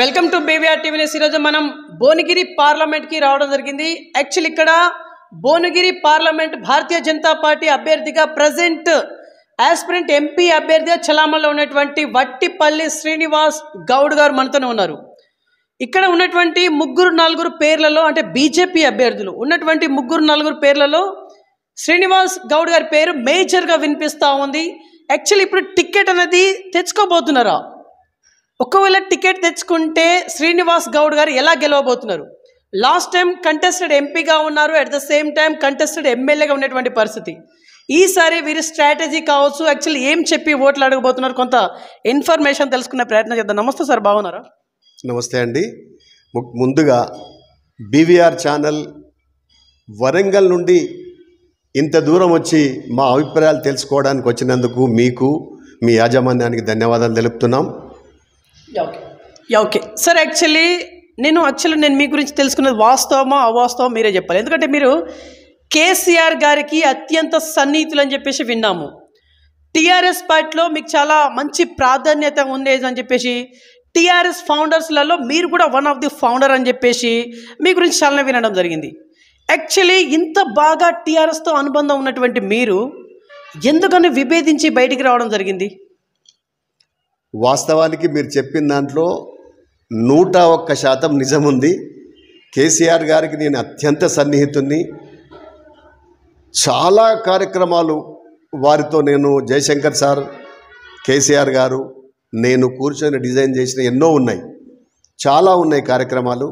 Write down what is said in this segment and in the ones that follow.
Welcome to BVR TV news. ఈరోజు మనం భువనగిరి పార్లమెంట్కి రావడం జరిగింది. యాక్చువల్లీ ఇక్కడ భువనగిరి పార్లమెంట్ భారతీయ జనతా పార్టీ అభ్యర్థిగా ప్రజెంట్ ఆస్పిరెంట్ ఎంపీ అభ్యర్థిగా చలామణలో ఉన్నటువంటి వట్టిపల్లి శ్రీనివాస్ గౌడ్ గారు మనతోనే ఉన్నారు. ఇక్కడ ఉన్నటువంటి నలుగురు పేర్లలో అంటే బీజేపీ అభ్యర్థులు ఉన్నటువంటి నలుగురు పేర్లలో శ్రీనివాస్ గౌడ్ గారి పేరు మేజర్గా వినిపిస్తూ ఉంది. యాక్చువల్లీ ఇప్పుడు టికెట్ అనేది తెచ్చుకోబోతున్నారా? ఒకవేళ టికెట్ తెచ్చుకుంటే శ్రీనివాస్ గౌడ్ గారు ఎలా గెలవబోతున్నారు? లాస్ట్ టైం కంటెస్టెడ్ ఎంపీగా ఉన్నారు, at the same time contested ఎమ్మెల్యేగా ఉన్నటువంటి పరిస్థితి. ఈసారి వీరి స్ట్రాటజీ కావచ్చు, యాక్చువల్లీ ఏం చెప్పి ఓట్లు అడగబోతున్నారు, కొంత ఇన్ఫర్మేషన్ తెలుసుకునే ప్రయత్నం చేద్దాం. నమస్తే సార్, బాగున్నారా? నమస్తే అండి. ముందుగా బీవీఆర్ ఛానల్ వరంగల్ నుండి ఇంత దూరం వచ్చి మా అభిప్రాయాలు తెలుసుకోవడానికి వచ్చినందుకు మీకు మీ యాజమాన్యానికి ధన్యవాదాలు తెలుపుతున్నాం. ఓకే సార్, యాక్చువల్లీ నేను మీ గురించి తెలుసుకున్నది వాస్తవమా అవాస్తవం మీరే చెప్పాలి. ఎందుకంటే మీరు కేసీఆర్ గారికి అత్యంత సన్నిహితులు అని చెప్పేసి విన్నాము. టీఆర్ఎస్ పార్టీలో మీకు చాలా మంచి ప్రాధాన్యత ఉండేది అని చెప్పేసి, టీఆర్ఎస్ ఫౌండర్స్లలో మీరు కూడా వన్ ఆఫ్ ది ఫౌండర్ అని చెప్పేసి మీ గురించి చాలా వినడం జరిగింది. యాక్చువల్లీ ఇంత బాగా టీఆర్ఎస్తో అనుబంధం ఉన్నటువంటి మీరు ఎందుకని విభేదించి బయటికి రావడం జరిగింది? వాస్తవానికి మీరు చెప్పిన దాంట్లో 101% నిజం ఉంది. కేసీఆర్ గారికి నేను అత్యంత సన్నిహితుణ్ణి. చాలా కార్యక్రమాలు వారితో నేను, జయశంకర్ సార్, కేసీఆర్ గారు, నేను కూర్చొని డిజైన్ చేసిన ఎన్నో ఉన్నాయి, చాలా ఉన్నాయి కార్యక్రమాలు.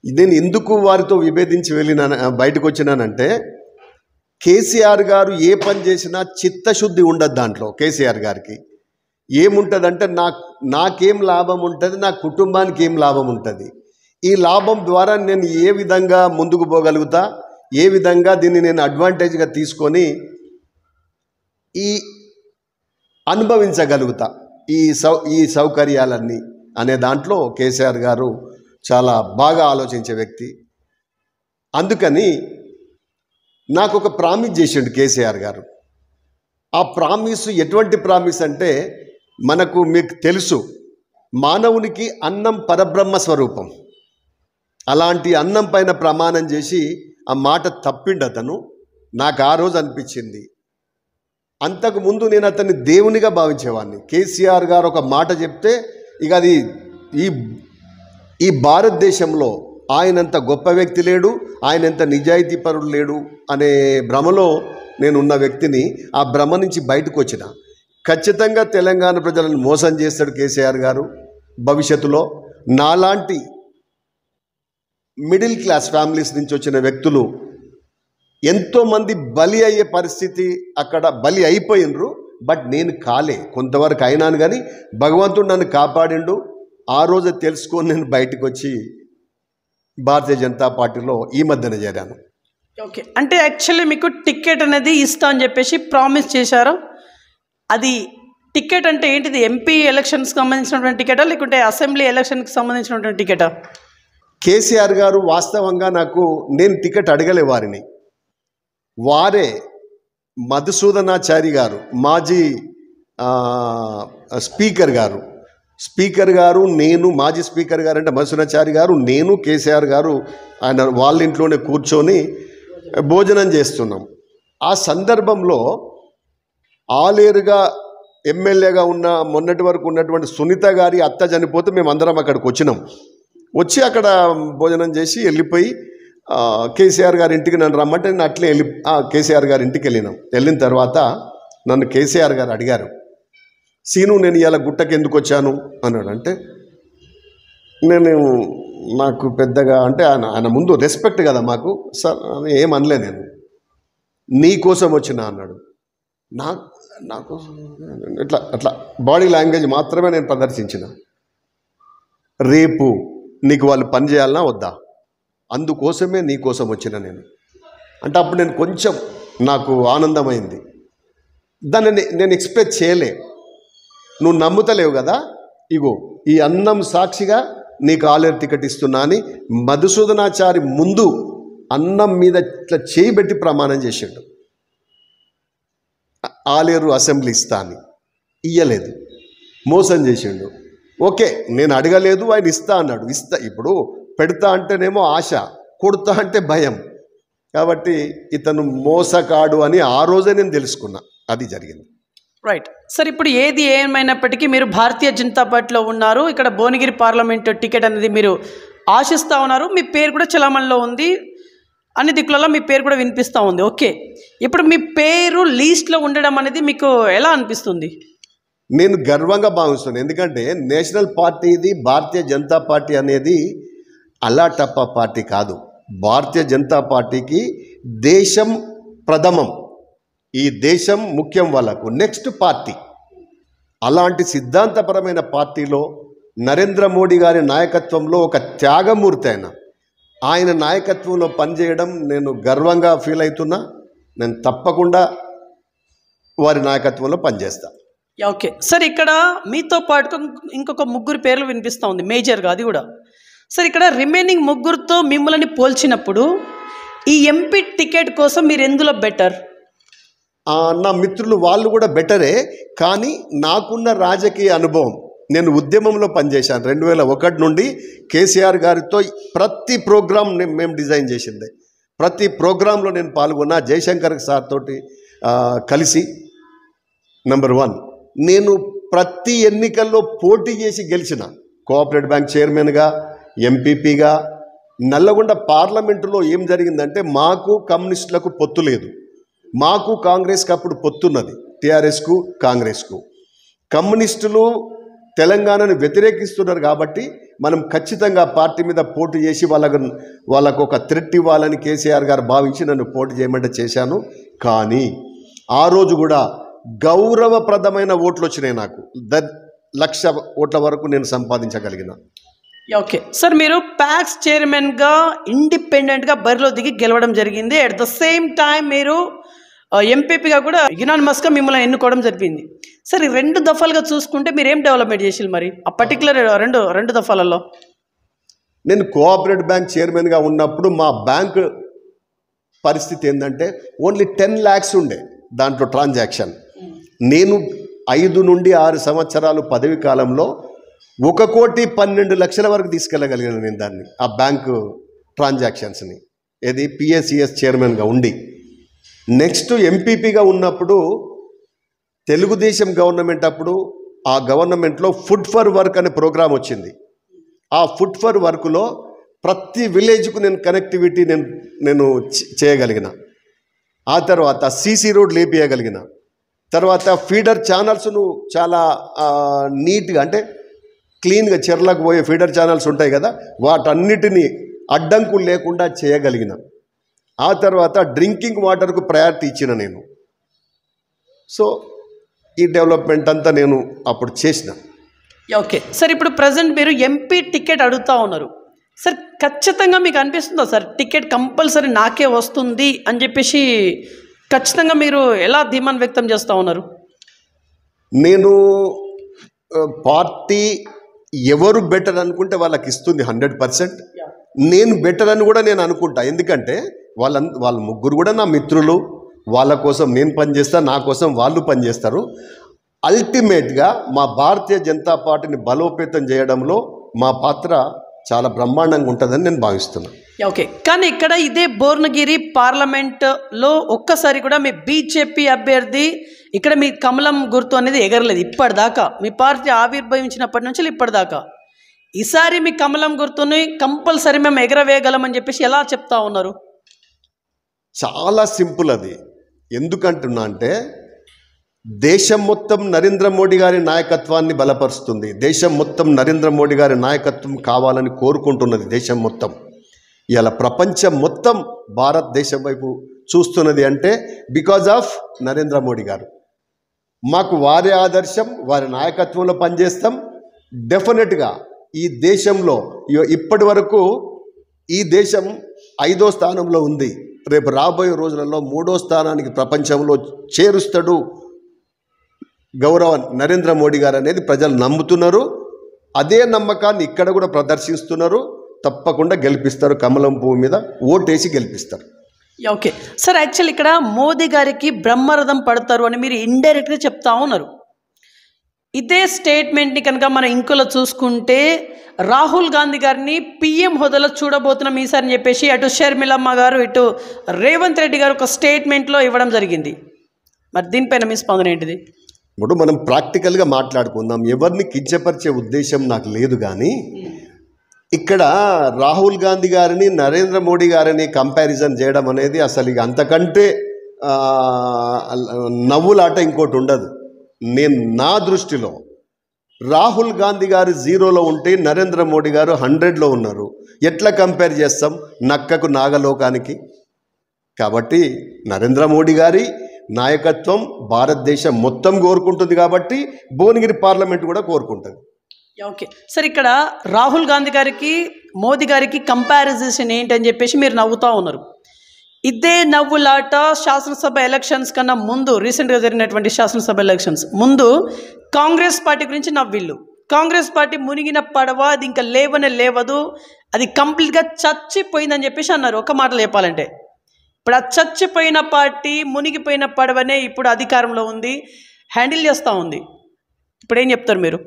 నేను ఎందుకు వారితో విభేదించి బయటకు వచ్చినానంటే, కేసీఆర్ గారు ఏ పని చేసినా చిత్తశుద్ధి ఉండదు దాంట్లో. కేసీఆర్ గారికి ఏముంటుందంటే, నాకేం లాభం ఉంటుంది, నా కుటుంబానికి ఏం లాభం ఉంటుంది, ఈ లాభం ద్వారా నేను ఏ విధంగా ముందుకు పోగలుగుతా, ఏ విధంగా దీన్ని నేను అడ్వాంటేజ్గా తీసుకొని అనుభవించగలుగుతా ఈ సౌకర్యాలన్నీ అనే దాంట్లో కేసీఆర్ గారు చాలా బాగా ఆలోచించే వ్యక్తి. అందుకని నాకు ఒక ప్రామిస్ చేసిండు కేసీఆర్ గారు. ఆ ప్రామిస్ ఎటువంటి ప్రామిస్ అంటే, మీకు తెలుసు, మానవునికి అన్నం పరబ్రహ్మ స్వరూపం. అలాంటి అన్నం పైన ప్రమాణం చేసి ఆ మాట తప్పిండు అతను. నాకు ఆ రోజు అనిపించింది. అంతకుముందు నేను అతన్ని దేవునిగా భావించేవాడిని. కేసీఆర్ గారు ఒక మాట చెప్తే ఇక అది ఈ భారతదేశంలో ఆయనంత గొప్ప వ్యక్తి లేడు, ఆయనంత నిజాయితీపరుడు లేడు అనే భ్రమలో నేనున్న వ్యక్తిని. ఆ భ్రమ నుంచి బయటకు వచ్చిన. ఖచ్చితంగా తెలంగాణ ప్రజలను మోసం చేస్తాడు కేసీఆర్ గారు భవిష్యత్తులో. నాలాంటి మిడిల్ క్లాస్ ఫ్యామిలీస్ నుంచి వచ్చిన వ్యక్తులు ఎంతోమంది బలి అయ్యే పరిస్థితి, అక్కడ బలి అయిపోయినరు. బట్ నేను కాలే, కొంతవరకు అయినాను. కానీ భగవంతుడు నన్ను కాపాడిండు. ఆ రోజు తెలుసుకొని నేను బయటకు వచ్చి భారతీయ జనతా పార్టీలో ఈ మధ్యన చేరాను. ఓకే, అంటే యాక్చువల్లీ మీకు టికెట్ అనేది ఇస్తా అని చెప్పేసి ప్రామిస్ చేశారు. అది టికెట్ అంటే ఏంటిది? ఎంపీ ఎలక్షన్కి సంబంధించినటువంటి టికెటా, లేకుంటే అసెంబ్లీ ఎలక్షన్కి సంబంధించినటువంటి టికెటా? కేసీఆర్ గారు వాస్తవంగా నేను టికెట్ అడగలే వారిని. వారే మధుసూదనాచారి గారు, మాజీ స్పీకర్ గారు, నేను, మాజీ స్పీకర్ గారు అంటే మధుసూదనాచారి గారు, నేను, కేసీఆర్ గారు ఆయన వాళ్ళ ఇంట్లోనే కూర్చొని భోజనం చేస్తున్నాం. ఆ సందర్భంలో ఆలేరుగా ఎమ్మెల్యేగా ఉన్న మొన్నటి వరకు ఉన్నటువంటి సునీత గారి అత్త చనిపోతే మేమందరం అక్కడికి వచ్చి అక్కడ భోజనం చేసి వెళ్ళిపోయి కేసీఆర్ గారి ఇంటికి నన్ను రమ్మంటే నేను అట్లే కేసీఆర్ గారి ఇంటికి వెళ్ళిన తర్వాత నన్ను కేసీఆర్ గారు అడిగారు, సీను నేను ఇవాళ గుట్టకి ఎందుకు వచ్చాను అన్నాడు. అంటే నాకు పెద్దగా అంటే ఆయన ముందు రెస్పెక్ట్ కదా మాకు, సార్ ఏమనలే, నేను నీ కోసం వచ్చినా అన్నాడు. నాకు అట్లా బాడీ లాంగ్వేజ్ మాత్రమే నేను ప్రదర్శించిన. రేపు నీకు వాళ్ళు పని చేయాలన్నా వద్దా, అందుకోసమే నీ కోసం వచ్చిన నేను అంటే, అప్పుడు నేను కొంచెం నాకు ఆనందమైంది. దాన్ని నేను ఎక్స్పెక్ట్ చేయలే. నువ్వు నమ్ముతలేవు కదా, ఇగో ఈ అన్నం సాక్షిగా నీకు ఆలేరు టికెట్ ఇస్తున్నా అని మధుసూదనాచారి ముందు అన్నం మీద ఇట్లా చేయిబెట్టి ప్రమాణం చేసాడు. ఆలేరు అసెంబ్లీ ఇస్తా అని ఇయ్యలేదు, మోసం చేసిండు. ఓకే, నేను అడగలేదు, ఆయన ఇస్తా అన్నాడు. ఇస్తా, ఇప్పుడు పెడతా అంటేనేమో ఆశ, కొడతా అంటే భయం. కాబట్టి ఇతను మోసకాడు అని ఆ రోజే నేను తెలుసుకున్నా. అది జరిగింది. రైట్ సార్, ఇప్పుడు ఏది ఏమైనప్పటికీ మీరు భారతీయ జనతా పార్టీలో ఉన్నారు. ఇక్కడ భువనగిరి పార్లమెంట్ టికెట్ అనేది మీరు ఆశిస్తూ ఉన్నారు. మీ పేరు కూడా చలామణిలో ఉంది, అన్ని దిక్కులలో మీ పేరు కూడా వినిపిస్తూ ఉంది. ఓకే, ఇప్పుడు మీ పేరు లీస్ట్లో ఉండడం అనేది మీకు ఎలా అనిపిస్తుంది? నేను గర్వంగా భావిస్తున్నాను. ఎందుకంటే నేషనల్ పార్టీ ఇది, భారతీయ జనతా పార్టీ అనేది అల్లాటప్ప పార్టీ కాదు. భారతీయ జనతా పార్టీకి దేశం ప్రథమం, ఈ దేశం ముఖ్యం వాళ్ళకు, నెక్స్ట్ పార్టీ. అలాంటి సిద్ధాంతపరమైన పార్టీలో నరేంద్ర మోడీ గారి నాయకత్వంలో ఒక త్యాగమూర్తి ఆయన నాయకత్వంలో పనిచేయడం నేను గర్వంగా ఫీల్ అవుతున్నా. నేను తప్పకుండా వారి నాయకత్వంలో పనిచేస్తా. ఓకే సార్, ఇక్కడ మీతో పాటు ఇంకొక ముగ్గురు పేర్లు వినిపిస్తూ ఉంది మేజర్గా, అది కూడా సార్. ఇక్కడ రిమైనింగ్ ముగ్గురితో మిమ్మల్ని పోల్చినప్పుడు ఈ ఎంపీ టికెట్ కోసం మీరు ఎందులో బెటర్? నా మిత్రులు వాళ్ళు కూడా బెటరే, కానీ నాకున్న రాజకీయ అనుభవం, నేను ఉద్యమంలో పనిచేశాను 2001 నుండి. కేసీఆర్ గారితో ప్రతి ప్రోగ్రాం మేము డిజైన్ చేసిందే, ప్రతి ప్రోగ్రాంలో నేను పాల్గొన్నా. జయశంకర్ సార్ తోటి కలిసి. నెంబర్ 1, నేను ప్రతి ఎన్నికల్లో పోటీ చేసి గెలిచిన. కోఆపరేటివ్ బ్యాంక్ చైర్మన్గా, ఎంపీపీగా. నల్లగొండ పార్లమెంటులో ఏం జరిగిందంటే, మాకు కమ్యూనిస్టులకు పొత్తు లేదు, మాకు కాంగ్రెస్కి అప్పుడు పొత్తున్నది, టీఆర్ఎస్కు కాంగ్రెస్కు. కమ్యూనిస్టులు తెలంగాణను వ్యతిరేకిస్తున్నారు కాబట్టి మనం ఖచ్చితంగా పార్టీ మీద పోటీ చేసి వాళ్ళకు ఒక థ్రెట్ ఇవ్వాలని కేసీఆర్ గారు భావించి నన్ను పోటీ చేయమంటే చేశాను. కానీ ఆ రోజు కూడా గౌరవప్రదమైన ఓట్లు వచ్చినాయి నాకు. 1,00,000 ఓట్ల వరకు నేను సంపాదించగలిగిన. ఓకే సార్, మీరు ప్యాక్స్ చైర్మన్గా ఇండిపెండెంట్గా బరిలో దిగి గెలవడం జరిగింది. అట్ ద సేమ్ టైం మీరు ఎంపీపీగా కూడా యునానిమస్గా మిమ్మల్ని ఎన్నుకోవడం జరిగింది. సార్, ఈ 2 దఫాలుగా చూసుకుంటే మీరు ఏం డెవలప్మెంట్ చేసారు మరి ఆ పర్టికులర్ రెండు దఫాలలో? నేను కోఆపరేటివ్ బ్యాంక్ చైర్మన్గా ఉన్నప్పుడు మా బ్యాంక్ పరిస్థితి ఏంటంటే ఓన్లీ 10 lakhs ఉండే దాంట్లో ట్రాన్సాక్షన్. నేను 5 నుండి 6 సంవత్సరాలు పదవి కాలంలో 1,12,00,000 వరకు తీసుకెళ్ళగలిగాను నేను దాన్ని, ఆ బ్యాంకు ట్రాన్సాక్షన్స్ని. ఇది పిఎస్సిఎస్ చైర్మన్గా ఉండి. నెక్స్ట్ ఎంపీపీగా ఉన్నప్పుడు తెలుగుదేశం గవర్నమెంట్ అప్పుడు ఆ గవర్నమెంట్లో ఫుడ్ ఫర్ వర్క్ అనే ప్రోగ్రాం వచ్చింది. ఆ ఫుడ్ ఫర్ వర్క్లో ప్రతి విలేజ్కు నేను కనెక్టివిటీ నేను చేయగలిగిన. ఆ తర్వాత సీసీ రోడ్ లేపియగలిగిన. తర్వాత ఫీడర్ ఛానల్స్ను చాలా నీట్గా, అంటే క్లీన్గా, చెర్లకు పోయే ఫీడర్ ఛానల్స్ ఉంటాయి కదా, వాటన్నిటినీ అడ్డంకులు లేకుండా చేయగలిగిన. ఆ తర్వాత డ్రింకింగ్ వాటర్కు ప్రయారిటీ ఇచ్చిన నేను. సో ఈ డెవలప్మెంట్ అంతా నేను అప్పుడు చేసిన. ఓకే సార్, ఇప్పుడు ప్రజెంట్ మీరు ఎంపీ టికెట్ అడుగుతూ ఉన్నారు సార్. ఖచ్చితంగా మీకు అనిపిస్తుందా సార్ టికెట్ కంపల్సరీ నాకే వస్తుంది అని చెప్పేసి ఖచ్చితంగా మీరు ఎలా ధీమాన్ని వ్యక్తం చేస్తూ ఉన్నారు? నేను పార్టీ ఎవరు బెటర్ అనుకుంటే వాళ్ళకి ఇస్తుంది 100%. నేను బెటర్ అని కూడా నేను అనుకుంటా. ఎందుకంటే వాళ్ళ ముగ్గురు కూడా నా మిత్రులు. వాళ్ళ కోసం నేను పనిచేస్తా, నా కోసం వాళ్ళు పనిచేస్తారు. అల్టిమేట్గా మా భారతీయ జనతా పార్టీని బలోపేతం చేయడంలో మా పాత్ర చాలా బ్రహ్మాండంగా ఉంటుందని నేను భావిస్తున్నాను. ఓకే, కానీ ఇక్కడ ఇదే భువనగిరి పార్లమెంట్లో ఒక్కసారి కూడా మీ బీజేపీ అభ్యర్థి ఇక్కడ మీ కమలం గుర్తు అనేది ఎగరలేదు ఇప్పటిదాకా. మీ పార్టీ ఆవిర్భవించినప్పటి నుంచి ఇప్పటిదాకా. ఈసారి మీ కమలం గుర్తుని కంపల్సరీ మేము ఎగరవేయగలమని చెప్పేసి ఎలా చెప్తా ఉన్నారు? చాలా సింపుల్ అది. ఎందుకంటున్నా అంటే దేశం మొత్తం నరేంద్ర మోడీ గారి నాయకత్వాన్ని బలపరుస్తుంది. దేశం మొత్తం నరేంద్ర మోడీ గారి నాయకత్వం కావాలని కోరుకుంటున్నది. దేశం మొత్తం ఇలా ప్రపంచం మొత్తం భారతదేశం వైపు చూస్తున్నది అంటే బికాజ్ ఆఫ్ నరేంద్ర మోడీ గారు. మాకు వారి ఆదర్శం, వారి నాయకత్వంలో పనిచేస్తాం. డెఫినెట్గా ఈ దేశంలో ఇప్పటి వరకు ఈ దేశం 5వ స్థానంలో ఉంది. రేపు రాబోయే రోజులలో 3వ స్థానానికి ప్రపంచంలో చేరుస్తాడు గౌరవ నరేంద్ర మోడీ గారు అనేది ప్రజలు నమ్ముతున్నారు. అదే నమ్మకాన్ని ఇక్కడ కూడా ప్రదర్శిస్తున్నారు. తప్పకుండా గెలిపిస్తారు. కమలం పువ్వు మీద ఓటేసి గెలిపిస్తారు. ఓకే సార్, యాక్చువల్ ఇక్కడ మోదీ గారికి బ్రహ్మరథం పడతారు అని మీరు ఇండైరెక్ట్గా చెప్తా ఉన్నారు. ఇదే స్టేట్మెంట్ని కనుక మనం ఇంకోలో చూసుకుంటే రాహుల్ గాంధీ గారిని పిఎం హోదాలో చూడబోతున్నాం ఈసారి అని చెప్పేసి అటు షర్మిలమ్మ గారు ఇటు రేవంత్ రెడ్డి గారు ఒక స్టేట్మెంట్లో ఇవ్వడం జరిగింది. మరి దీనిపైన మీ స్పందన ఏంటిది? ఇప్పుడు మనం ప్రాక్టికల్గా మాట్లాడుకుందాం. ఎవరిని కించపరిచే ఉద్దేశం నాకు లేదు, కానీ ఇక్కడ రాహుల్ గాంధీ గారిని నరేంద్ర మోడీ గారిని కంపారిజన్ చేయడం అనేది అసలు ఇక అంతకంటే నవ్వులాట ఇంకోటి ఉండదు. నా దృష్టిలో రాహుల్ గాంధీ గారు 0లో ఉంటే నరేంద్ర మోడీ గారు 100లో ఉన్నారు. ఎట్లా కంపేర్ చేస్తాం నక్కకు నాగలోకానికి? కాబట్టి నరేంద్ర మోడీ గారి నాయకత్వం భారతదేశం మొత్తం కోరుకుంటుంది, కాబట్టి భువనగిరి పార్లమెంట్ కూడా కోరుకుంటుంది. ఓకే సార్, ఇక్కడ రాహుల్ గాంధీ గారికి మోదీ గారికి కంపారిజన్ ఏంటని చెప్పేసి మీరు నవ్వుతూ ఉన్నారు. ఇదే నవ్వులాట శాసనసభ ఎలక్షన్స్ కన్నా ముందు, రీసెంట్గా జరిగినటువంటి శాసనసభ ఎలక్షన్స్ ముందు కాంగ్రెస్ పార్టీ గురించి నవ్విళ్ళు. కాంగ్రెస్ పార్టీ మునిగిన పడవ, అది ఇంకా లేవదు, అది కంప్లీట్గా చచ్చిపోయిందని చెప్పేసి అన్నారు. ఒక మాటలో చెప్పాలంటే ఇప్పుడు ఆ చచ్చిపోయిన పార్టీ, మునిగిపోయిన పడవనే ఇప్పుడు అధికారంలో ఉంది, హ్యాండిల్ చేస్తూ ఉంది. ఇప్పుడు ఏం చెప్తారు మీరు?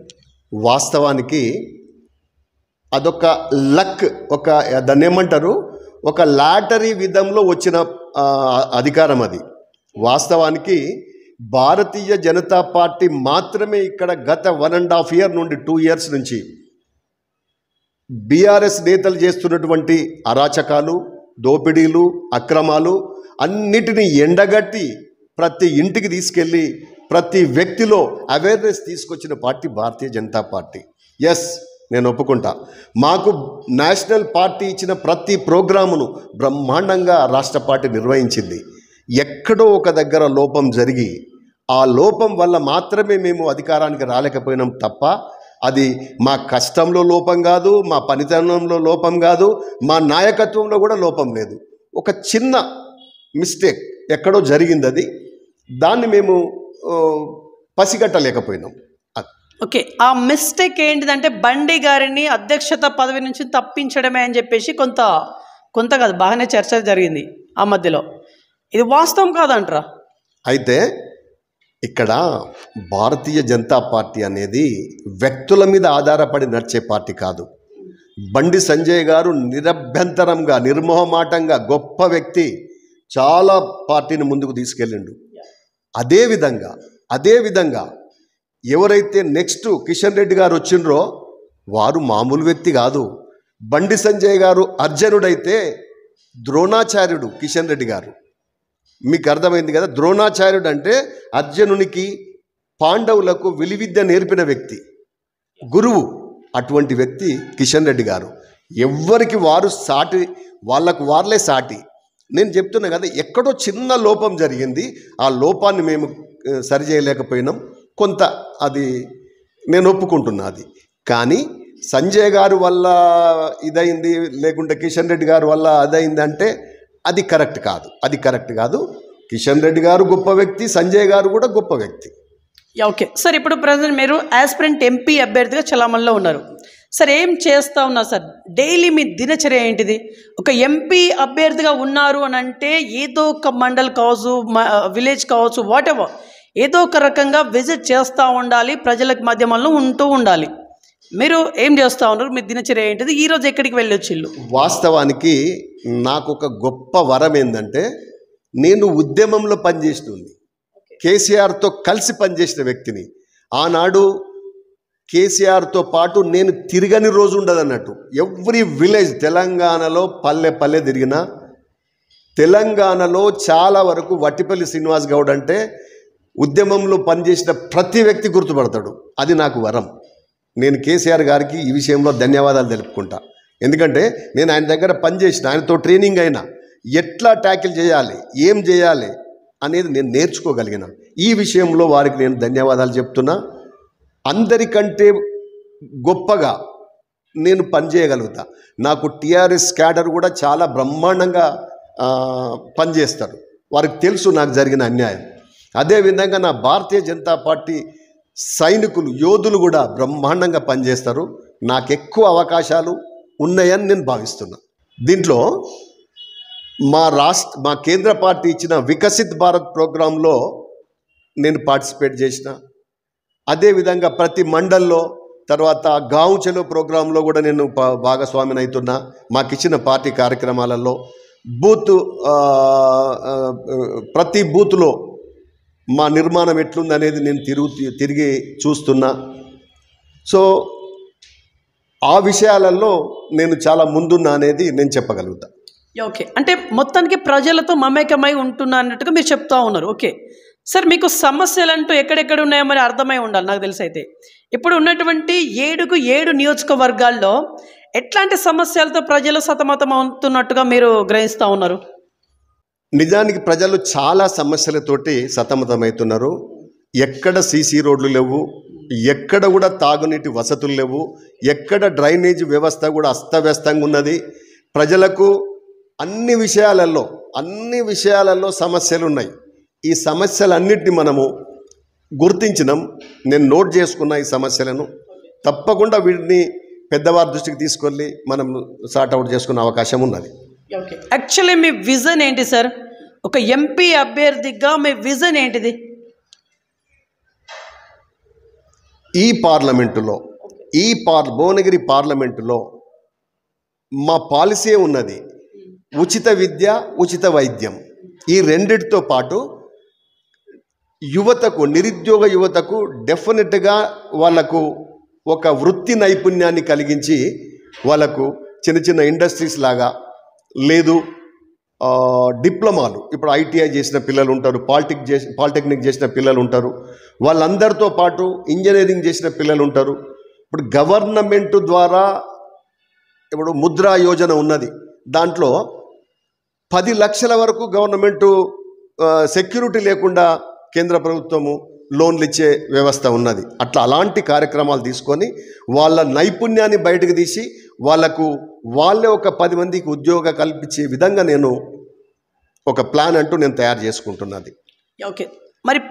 వాస్తవానికి అదొక లక్, దాన్ని ఏమంటారు, ఒక లాటరీ విధంలో వచ్చిన అధికారం అది. వాస్తవానికి భారతీయ జనతా పార్టీ మాత్రమే ఇక్కడ గత 1.5 year నుండి 2 years నుంచి బీఆర్ఎస్ నేతలు చేస్తున్నటువంటి అరాచకాలు, దోపిడీలు, అక్రమాలు అన్నిటినీ ఎండగట్టి ప్రతి ఇంటికి తీసుకెళ్ళి ప్రతి వ్యక్తిలో అవేర్నెస్ తీసుకొచ్చిన party Bharatiya Janata party. Yes, నేను ఒప్పుకుంటా. మాకు నేషనల్ పార్టీ ఇచ్చిన ప్రతి ప్రోగ్రామును బ్రహ్మాండంగా రాష్ట్ర పార్టీ నిర్వహించింది. ఎక్కడో ఒక దగ్గర లోపం జరిగి ఆ లోపం వల్ల మాత్రమే మేము అధికారానికి రాలేకపోయినాం తప్ప అది మా కష్టంలో లోపం కాదు, మా పనితనంలో లోపం కాదు, మా నాయకత్వంలో కూడా లోపం లేదు. ఒక చిన్న మిస్టేక్ ఎక్కడో జరిగింది, అది దాన్ని మేము పసిగట్టలేకపోయినాం. ఓకే, ఆ మిస్టేక్ ఏంటిదంటే బండి గారిని అధ్యక్షత పదవి నుంచి తప్పించడమే అని చెప్పేసి కొంత కాదు బాగానే చర్చ జరిగింది ఆ మధ్యలో. ఇది వాస్తవం కాదంటారా? అయితే ఇక్కడ భారతీయ జనతా పార్టీ అనేది వ్యక్తుల మీద ఆధారపడి నడిచే పార్టీ కాదు. బండి సంజయ్ గారు నిరభ్యంతరంగా, నిర్మోహమాటంగా గొప్ప వ్యక్తి, చాలా పార్టీని ముందుకు తీసుకెళ్ళిండు. అదేవిధంగా ఎవరైతే నెక్స్ట్ కిషన్ రెడ్డి గారు వచ్చిండ్రో వారు మామూలు వ్యక్తి కాదు. బండి సంజయ్ గారు అర్జునుడైతే ద్రోణాచార్యుడు కిషన్ రెడ్డి గారు. మీకు అర్థమైంది కదా, ద్రోణాచార్యుడు అంటే అర్జునునికి, పాండవులకు విలువిద్య నేర్పిన వ్యక్తి, గురువు. అటువంటి వ్యక్తి కిషన్ రెడ్డి గారు. ఎవ్వరికి వారు సాటి, వాళ్ళకు వాళ్ళే సాటి. నేను చెప్తున్నా కదా, ఎక్కడో చిన్న లోపం జరిగింది, ఆ లోపాన్ని మేము సరిచేయలేకపోయినాం. కొంత అది నేను ఒప్పుకుంటున్నా. అది కానీ సంజయ్ గారు వల్ల ఇదైంది, లేకుంటే కిషన్ రెడ్డి గారు వల్ల అదైంది అంటే అది కరెక్ట్ కాదు. కిషన్ రెడ్డి గారు గొప్ప వ్యక్తి, సంజయ్ గారు కూడా గొప్ప వ్యక్తి. ఓకే సార్, ఇప్పుడు ప్రజెంట్ మీరు యాస్పిరెంట్ ఎంపీ అభ్యర్థిగా చలామణిలో ఉన్నారు సార్. ఏం చేస్తూ ఉన్నారు సార్? డైలీ మీ దినచర్య ఏంటిది? ఒక ఎంపీ అభ్యర్థిగా ఉన్నారు అని అంటే ఏదో ఒక మండల్ కావచ్చు, విలేజ్ కావచ్చు, వాట్ ఎవర్, ఏదో ఒక రకంగా విజిట్ చేస్తూ ఉండాలి, ప్రజలకు మాధ్యమాల్లో ఉంటూ ఉండాలి. మీరు ఏం చేస్తూ ఉన్నారు? మీ దినచర్య ఏంటిది? ఈరోజు ఎక్కడికి వెళ్ళొచ్చిళ్ళు? వాస్తవానికి నాకు ఒక గొప్ప వరం ఏంటంటే, నేను ఉద్యమంలో పనిచేస్తుంది, కేసీఆర్తో కలిసి పనిచేసిన వ్యక్తిని. ఆనాడు కేసీఆర్తో పాటు నేను తిరగని రోజు ఉండదు అన్నట్టు. ఎవ్రీ విలేజ్ తెలంగాణలో పల్లె తిరిగిన, తెలంగాణలో చాలా వరకు వట్టిపల్లి శ్రీనివాస్ గౌడ్ అంటే ఉద్యమంలో పనిచేసిన ప్రతి వ్యక్తి గుర్తుపడతాడు. అది నాకు వరం. నేను కేసీఆర్ గారికి ఈ విషయంలో ధన్యవాదాలు తెలుపుకుంటా. ఎందుకంటే నేను ఆయన దగ్గర పనిచేసిన, ఆయనతో ట్రైనింగ్ అయినా, ఎట్లా ట్యాకిల్ చేయాలి, ఏం చేయాలి అనేది నేను నేర్చుకోగలిగిన. ఈ విషయంలో వారికి నేను ధన్యవాదాలు చెప్తున్నా. అందరికంటే గొప్పగా నేను పనిచేయగలుగుతా. నాకు టీఆర్ఎస్ క్యాడర్ కూడా చాలా బ్రహ్మాండంగా పనిచేస్తారు. వారికి తెలుసు నాకు జరిగిన అన్యాయం. అదేవిధంగా నా భారతీయ జనతా పార్టీ సైనికులు, యోధులు కూడా బ్రహ్మాండంగా పనిచేస్తారు. నాకు ఎక్కువ అవకాశాలు ఉన్నాయని నేను భావిస్తున్నా. దీంట్లో మా కేంద్ర పార్టీ ఇచ్చిన వికసిత్ భారత్ ప్రోగ్రాంలో నేను పార్టిసిపేట్ చేసిన. అదేవిధంగా ప్రతి మండల్లో తర్వాత గావ్ చలో ప్రోగ్రాంలో కూడా నేను భాగస్వామిని అవుతున్నా. మాకు ఇచ్చిన పార్టీ కార్యక్రమాలలో బూత్ ప్రతి బూత్లో మా నిర్మాణం ఎట్లుందనేది నేను తిరిగి చూస్తున్నా. సో ఆ విషయాలలో నేను చాలా ముందున్నా అనేది నేను చెప్పగలుగుతా. ఓకే, అంటే మొత్తానికి ప్రజలతో మమేకమై ఉంటున్నా అన్నట్టుగా మీరు చెప్తా ఉన్నారు. ఓకే సార్, మీకు సమస్యలు అంటూ ఎక్కడెక్కడ ఉన్నాయో మరి అర్థమై ఉండాలి నాకు తెలిసి. అయితే ఇప్పుడు ఉన్నటువంటి 7 నియోజకవర్గాల్లో ఎట్లాంటి సమస్యలతో ప్రజలు సతమతం అవుతున్నట్టుగా మీరు గ్రహిస్తూ ఉన్నారు? నిజానికి ప్రజలు చాలా సమస్యలతోటి సతమతమవుతున్నారు. ఎక్కడ సీసీ రోడ్లు లేవు, ఎక్కడ కూడా తాగునీటి వసతులు లేవు, ఎక్కడ డ్రైనేజ్ వ్యవస్థ కూడా అస్తవ్యస్తంగా ఉన్నది. ప్రజలకు అన్ని విషయాలలో సమస్యలు ఉన్నాయి. ఈ సమస్యలన్నింటినీ మనము గుర్తించినాం. నేను నోట్ చేసుకున్న ఈ సమస్యలను తప్పకుండా వీటిని పెద్దవారి దృష్టికి తీసుకెళ్ళి మనం సార్ట్అవుట్ చేసుకునే అవకాశం ఉన్నది. ఓకే, యాక్చువల్లీ మీ విజన్ ఏంటి సార్? ఒక ఎంపీ అభ్యర్థిగా మీ విజన్ ఏంటిది? ఈ పార్లమెంటులో భువనగిరి పార్లమెంటులో మా పాలసీ ఉన్నది ఉచిత విద్య, ఉచిత వైద్యం. ఈ రెండిటితో పాటు నిరుద్యోగ యువతకు డెఫినెట్గా వాళ్ళకు ఒక వృత్తి నైపుణ్యాన్ని కలిగించి వాళ్ళకు చిన్న ఇండస్ట్రీస్ లాగా లేదు డిప్లొమాలు. ఇప్పుడు ఐటీఐ చేసిన పిల్లలు ఉంటారు, పాలిటెక్నిక్ చేసిన పిల్లలు ఉంటారు, వాళ్ళందరితో పాటు ఇంజనీరింగ్ చేసిన పిల్లలు ఉంటారు. ఇప్పుడు గవర్నమెంట్ ద్వారా ఇప్పుడు ముద్రా యోజన ఉన్నది. దాంట్లో 10 లక్షల వరకు గవర్నమెంటు సెక్యూరిటీ లేకుండా కేంద్ర ప్రభుత్వము లోన్లు ఇచ్చే వ్యవస్థ ఉన్నది. అలాంటి కార్యక్రమాలు తీసుకొని వాళ్ళ నైపుణ్యాన్ని బయటకు తీసి వాళ్ళే ఒక 10 మందికి ఉద్యోగం కల్పించే విధంగా నేను ఒక ప్లాన్ అంటూ నేను తయారు చేసుకుంటున్నది. ఓకే, మరి మీ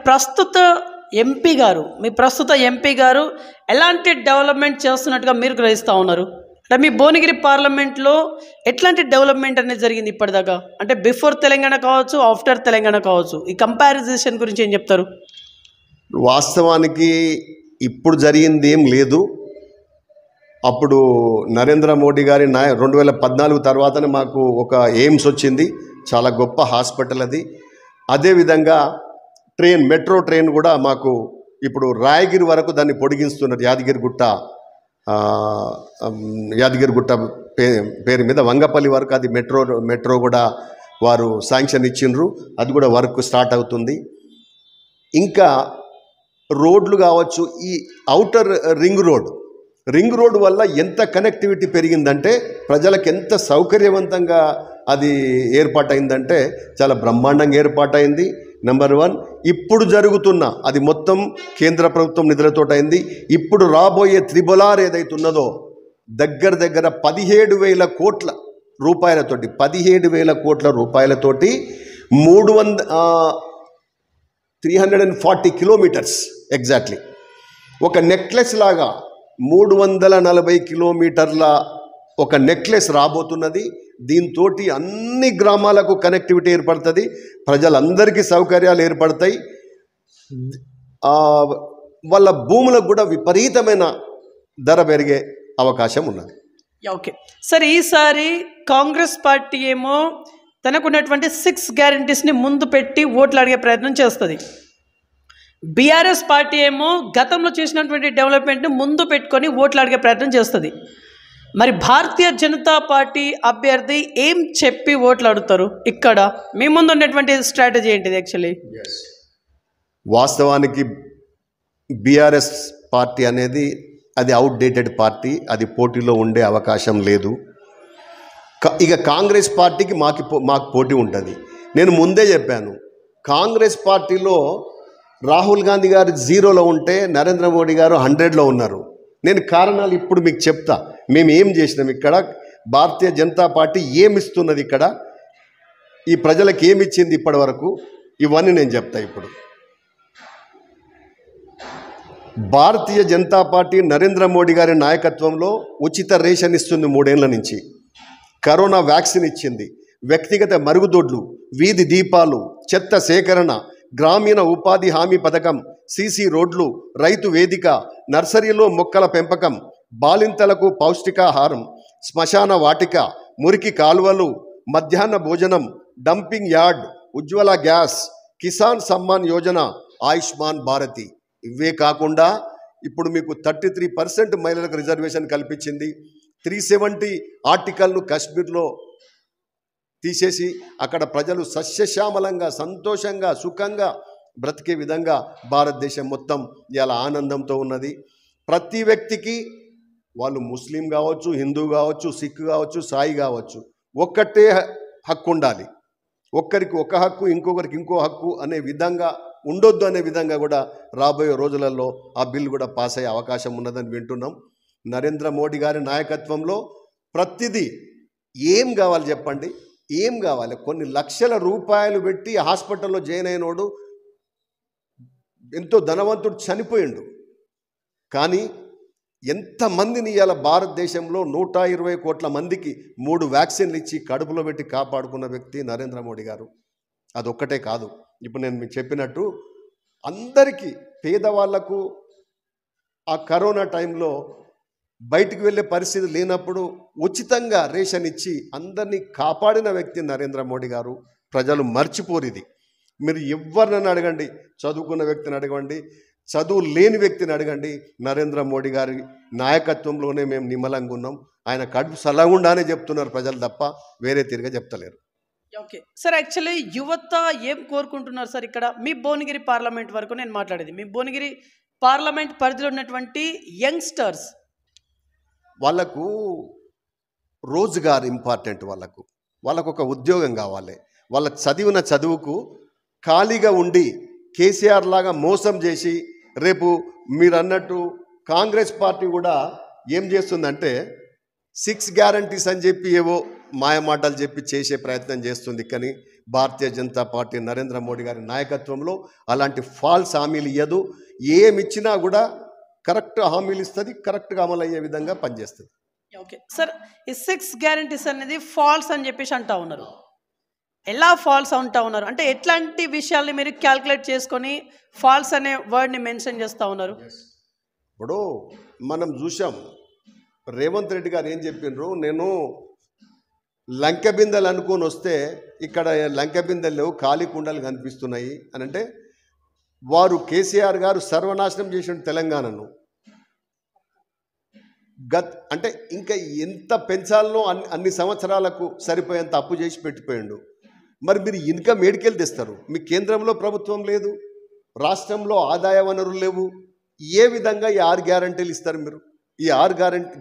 ప్రస్తుత ఎంపీ గారు ఎలాంటి డెవలప్మెంట్ చేస్తున్నట్టుగా మీరు గ్రహిస్తూ ఉన్నారు? అంటే మీ భువనగిరి పార్లమెంట్లో ఎట్లాంటి డెవలప్మెంట్ అనేది జరిగింది ఇప్పటిదాకా? అంటే బిఫోర్ తెలంగాణ కావచ్చు, ఆఫ్టర్ తెలంగాణ కావచ్చు, ఈ కంపారిజన్ గురించి ఏం చెప్తారు? వాస్తవానికి ఇప్పుడు జరిగింది ఏం లేదు. అప్పుడు నరేంద్ర మోడీ గారి 2014 తర్వాతనే మాకు ఒక ఎయిమ్స్ వచ్చింది, చాలా గొప్ప హాస్పిటల్ అది. అదేవిధంగా మెట్రో ట్రైన్ కూడా మాకు ఇప్పుడు రాయగిరి వరకు దాన్ని పొడిగిస్తున్నారు. యాదగిరిగుట్ట పేరు మీద వంగపల్లి వరకు అది మెట్రో కూడా వారు శాంక్షన్ ఇచ్చిండ్రు. అది కూడా వర్క్ స్టార్ట్ అవుతుంది. ఇంకా రోడ్లు కావచ్చు, ఈ ఔటర్ రింగ్ రోడ్ వల్ల ఎంత కనెక్టివిటీ పెరిగిందంటే ప్రజలకు ఎంత సౌకర్యవంతంగా అది ఏర్పాటైందంటే చాలా బ్రహ్మాండంగా ఏర్పాటైంది. నెంబర్ 1 ఇప్పుడు జరుగుతున్న అది మొత్తం కేంద్ర ప్రభుత్వం నిధులతో అయింది. ఇప్పుడు రాబోయే త్రిబులార్ ఏదైతున్నదో దగ్గర 17,000 కోట్ల రూపాయలతోటి 340 కిలోమీటర్స్ ఎగ్జాక్ట్లీ ఒక నెక్లెస్ లాగా 340 కిలోమీటర్ల ఒక నెక్లెస్ రాబోతున్నది. దీంతో అన్ని గ్రామాలకు కనెక్టివిటీ ఏర్పడుతుంది, ప్రజలందరికీ సౌకర్యాలు ఏర్పడతాయి. వాళ్ళ భూములకు కూడా విపరీతమైన ధర పెరిగే అవకాశం ఉన్నది. ఓకే సార్, ఈసారి కాంగ్రెస్ పార్టీ ఏమో తనకున్నటువంటి 6 గ్యారంటీస్ని ముందు పెట్టి ఓట్లు అడిగే ప్రయత్నం చేస్తుంది. బీఆర్ఎస్ పార్టీ ఏమో గతంలో చేసినటువంటి డెవలప్మెంట్ని ముందు పెట్టుకొని ఓట్లు అడిగే ప్రయత్నం చేస్తుంది. మరి భారతీయ జనతా పార్టీ అభ్యర్థి ఏం చెప్పి ఓట్లు అడుగుతారు? ఇక్కడ మీ ముందు ఉన్నటువంటి స్ట్రాటజీ ఏంటిది? యాక్చువల్లీ వాస్తవానికి బీఆర్ఎస్ పార్టీ అనేది అది అవుట్డేటెడ్ పార్టీ, అది పోటీలో ఉండే అవకాశం లేదు. ఇక కాంగ్రెస్ పార్టీకి మాకు పోటీ ఉంటుంది. నేను ముందే చెప్పాను, కాంగ్రెస్ పార్టీలో రాహుల్ గాంధీ గారు 0లో ఉంటే నరేంద్ర మోడీ గారు 100లో ఉన్నారు. నేను కారణాలు ఇప్పుడు మీకు చెప్తా. మేము ఏం చేసినాం, ఇక్కడ భారతీయ జనతా పార్టీ ఏమిస్తున్నది, ఇక్కడ ఈ ప్రజలకు ఏమిచ్చింది ఇప్పటి వరకు, ఇవన్నీ నేను చెప్తా. ఇప్పుడు భారతీయ జనతా పార్టీ నరేంద్ర మోడీ గారి నాయకత్వంలో ఉచిత రేషన్ ఇస్తుంది 3 ఏళ్ల నుంచి, కరోనా వ్యాక్సిన్ ఇచ్చింది, వ్యక్తిగత మరుగుదొడ్లు, వీధి దీపాలు, చెత్త సేకరణ, గ్రామీణ ఉపాధి హామీ పథకం, సీసీ రోడ్లు, రైతు వేదిక, నర్సరీలో మొక్కల పెంపకం, బాలింతలకు పౌష్టికాహారం, శ్మశాన వాటిక, మురికి కాలువలు, మధ్యాహ్న భోజనం, డంపింగ్ యార్డ్, ఉజ్వల గ్యాస్, కిసాన్ సమ్మాన్ యోజన, ఆయుష్మాన్ భారతి. ఇవే కాకుండా ఇప్పుడు మీకు 33% మహిళలకు రిజర్వేషన్ కల్పించింది. 370 ఆర్టికల్ను కాశ్మీర్లో తీసేసి అక్కడ ప్రజలు సస్యశ్యామలంగా, సంతోషంగా, సుఖంగా బ్రతికే విధంగా భారతదేశం మొత్తం ఇలా ఆనందంతో ఉన్నది. ప్రతి వ్యక్తికి, వాళ్ళు ముస్లిం కావచ్చు, హిందూ కావచ్చు, సిక్ కావచ్చు, సాయి కావచ్చు, ఒక్కటే హక్కు ఉండాలి. ఒక్కరికి ఒక హక్కు, ఇంకొకరికి ఇంకో హక్కు అనే విధంగా ఉండొద్దు అనే విధంగా కూడా రాబోయే రోజులలో ఆ బిల్ కూడా పాస్ అయ్యే అవకాశం ఉన్నదని వింటున్నాం. నరేంద్ర మోడీ గారి నాయకత్వంలో ప్రతిదీ ఏం కావాలి చెప్పండి, ఏం కావాలి? కొన్ని లక్షల రూపాయలు పెట్టి హాస్పిటల్లో జాయిన్ అయినోడు ఎంతో ధనవంతుడు చనిపోయిండు. కానీ ఎంతమందిని ఇవాళ భారతదేశంలో 120 కోట్ల మందికి 3 వ్యాక్సిన్లు ఇచ్చి కడుపులో పెట్టి కాపాడుకున్న వ్యక్తి నరేంద్ర మోడీ గారు. అదొక్కటే కాదు, ఇప్పుడు నేను మీకు చెప్పినట్టు అందరికీ, పేదవాళ్లకు ఆ కరోనా టైంలో బయటికి వెళ్ళే పరిస్థితి లేనప్పుడు ఉచితంగా రేషన్ ఇచ్చి అందరినీ కాపాడిన వ్యక్తి నరేంద్ర మోడీ గారు. ప్రజలు మర్చిపోరు ఇది. మీరు ఎవరినైనా అడగండి, చదువుకున్న వ్యక్తిని అడగండి, చదువు లేని వ్యక్తిని అడగండి, నరేంద్ర మోడీ గారి నాయకత్వంలోనే మేము నిమ్మలంగా ఉన్నాం, ఆయన కడుపు సలగుండానే చెప్తున్నారు ప్రజలు తప్ప వేరే తిరిగా చెప్తలేరు. ఓకే సార్, యాక్చువల్లీ యువత ఏం కోరుకుంటున్నారు సార్? ఇక్కడ మీ భువనగిరి పార్లమెంట్ వరకు నేను మాట్లాడేది, మీ భువనగిరి పార్లమెంట్ పరిధిలో ఉన్నటువంటి యంగ్స్టర్స్, వాళ్ళకు రోజ్గార్ ఇంపార్టెంట్. వాళ్ళకు ఒక ఉద్యోగం కావాలి. వాళ్ళ చదివిన చదువుకు ఖాళీగా ఉండి కేసీఆర్ లాగా మోసం చేసి, రేపు మీరు అన్నట్టు కాంగ్రెస్ పార్టీ కూడా ఏం చేస్తుందంటే 6 గ్యారంటీస్ అని చెప్పి ఏవో మాయమాటలు చెప్పి చేసే ప్రయత్నం చేస్తుంది. కానీ భారతీయ జనతా పార్టీ నరేంద్ర మోడీ గారి నాయకత్వంలో అలాంటి ఫాల్స్ హామీలు ఇవ్వదు. ఏమిచ్చినా కూడా కరెక్ట్ హామీలు ఇస్తుంది, కరెక్ట్గా అమలు అయ్యే విధంగా పనిచేస్తుంది. ఓకే సార్, ఈ 6 గ్యారంటీస్ అనేది ఫాల్స్ అని చెప్పేసి అంటా ఉన్నారు. ఎలా ఫాల్స్ అంటా ఉన్నారు అంటే ఎట్లాంటి విషయాల్ని మీరు క్యాల్కులేట్ చేసుకొని ఫాల్స్ అనే వర్డ్ని మెన్షన్ చేస్తూ ఉన్నారు? ఇప్పుడు మనం చూసాం, రేవంత్ రెడ్డి గారు ఏం చెప్పినారు, నేను లంక బిందెలు అనుకొని వస్తే ఇక్కడ లంక బిందెలు లేవు, ఖాళీ కుండలు కనిపిస్తున్నాయి అని అంటే, వారు కేసీఆర్ గారు సర్వనాశనం చేసిన తెలంగాణను. అంటే ఇంకా ఎంత పెంచాలనో అన్ని సంవత్సరాలకు సరిపోయేంత అప్పు చేసి పెట్టిపోయిండు. మరి మీరు ఇన్కమ్ ఏడికెళ్ళి తెస్తారు? మీ కేంద్రంలో ప్రభుత్వం లేదు, రాష్ట్రంలో ఆదాయ వనరులు లేవు. ఏ విధంగా ఈ 6 గ్యారంటీలు ఇస్తారు మీరు? ఈ 6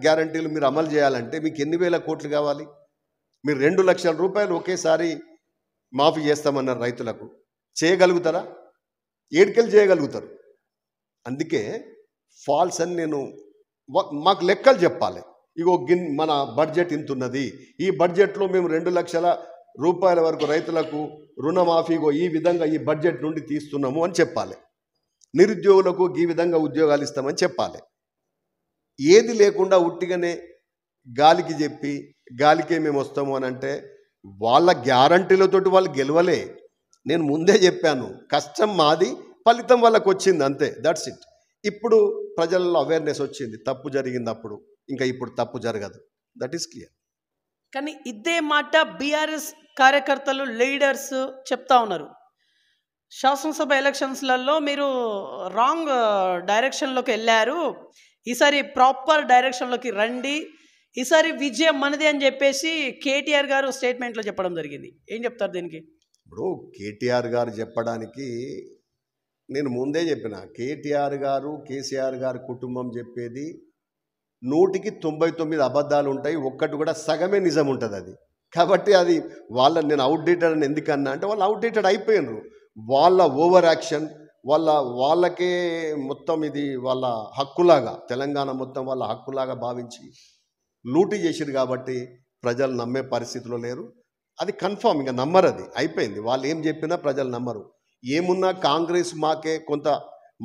గ్యారంటీలు మీరు అమలు చేయాలంటే మీకు ఎన్ని వేల కోట్లు కావాలి? మీరు 2 లక్షల రూపాయలు ఒకేసారి మాఫీ చేస్తామన్నారు రైతులకు, చేయగలుగుతారా? ఏడికెళ్ళి చేయగలుగుతారు? అందుకే ఫాల్స్ అని నేను మాకు లెక్కలు చెప్పాలి. ఇగో మన బడ్జెట్ ఇంత ఉన్నది, ఈ బడ్జెట్లో మేము 2 లక్షల రూపాయల వరకు రైతులకు రుణమాఫీగో ఈ విధంగా ఈ బడ్జెట్ నుండి తీస్తున్నాము అని చెప్పాలి. నిరుద్యోగులకు ఈ విధంగా ఉద్యోగాలు ఇస్తామని చెప్పాలి. ఏది లేకుండా ఉట్టిగానే గాలికి చెప్పి గాలికే మేము వస్తాము అని అంటే వాళ్ళ గ్యారంటీలతోటి వాళ్ళు గెలవలే. నేను ముందే చెప్పాను, కష్టం మాది, ఫలితం వాళ్ళకు వచ్చింది, అంతే, దట్స్ ఇట్. ఇప్పుడు ప్రజల్లో అవేర్నెస్ వచ్చింది, తప్పు జరిగింది అప్పుడు, ఇంకా ఇప్పుడు తప్పు జరగదు, దట్ ఈస్ క్లియర్. కానీ ఇదే మాట బీఆర్ఎస్ కార్యకర్తలు, లీడర్స్ చెప్తా ఉన్నారు. శాసనసభ ఎలక్షన్స్లలో మీరు రాంగ్ డైరెక్షన్లోకి వెళ్ళారు, ఈసారి ప్రాపర్ డైరెక్షన్లోకి రండి, ఈసారి విజయం మనది అని చెప్పేసి కేటీఆర్ గారు స్టేట్మెంట్లో చెప్పడం జరిగింది. ఏం చెప్తారు దీనికి? ఇప్పుడు కేటీఆర్ గారు చెప్పడానికి నేను ముందే చెప్పిన, కేటీఆర్ గారు కేసీఆర్ గారు కుటుంబం చెప్పేది 100కి 99 అబద్ధాలు ఉంటాయి, ఒక్కటి కూడా సగమే నిజం ఉంటుంది అది. కాబట్టి అది నేను అవుట్డేటెడ్ అని ఎందుకన్నా అంటే వాళ్ళు అవుట్డేటెడ్ అయిపోయినారు. వాళ్ళ ఓవర్ యాక్షన్, వాళ్ళకే మొత్తం ఇది వాళ్ళ హక్కులాగా, తెలంగాణ మొత్తం వాళ్ళ హక్కులాగా భావించి లూటీ చేసిరు. కాబట్టి ప్రజలు నమ్మే పరిస్థితిలో లేరు. అది కన్ఫామ్, ఇంకా నమ్మరు, అది అయిపోయింది. వాళ్ళు ఏం చెప్పినా ప్రజలు నమ్మరు. ఏమున్నా కాంగ్రెస్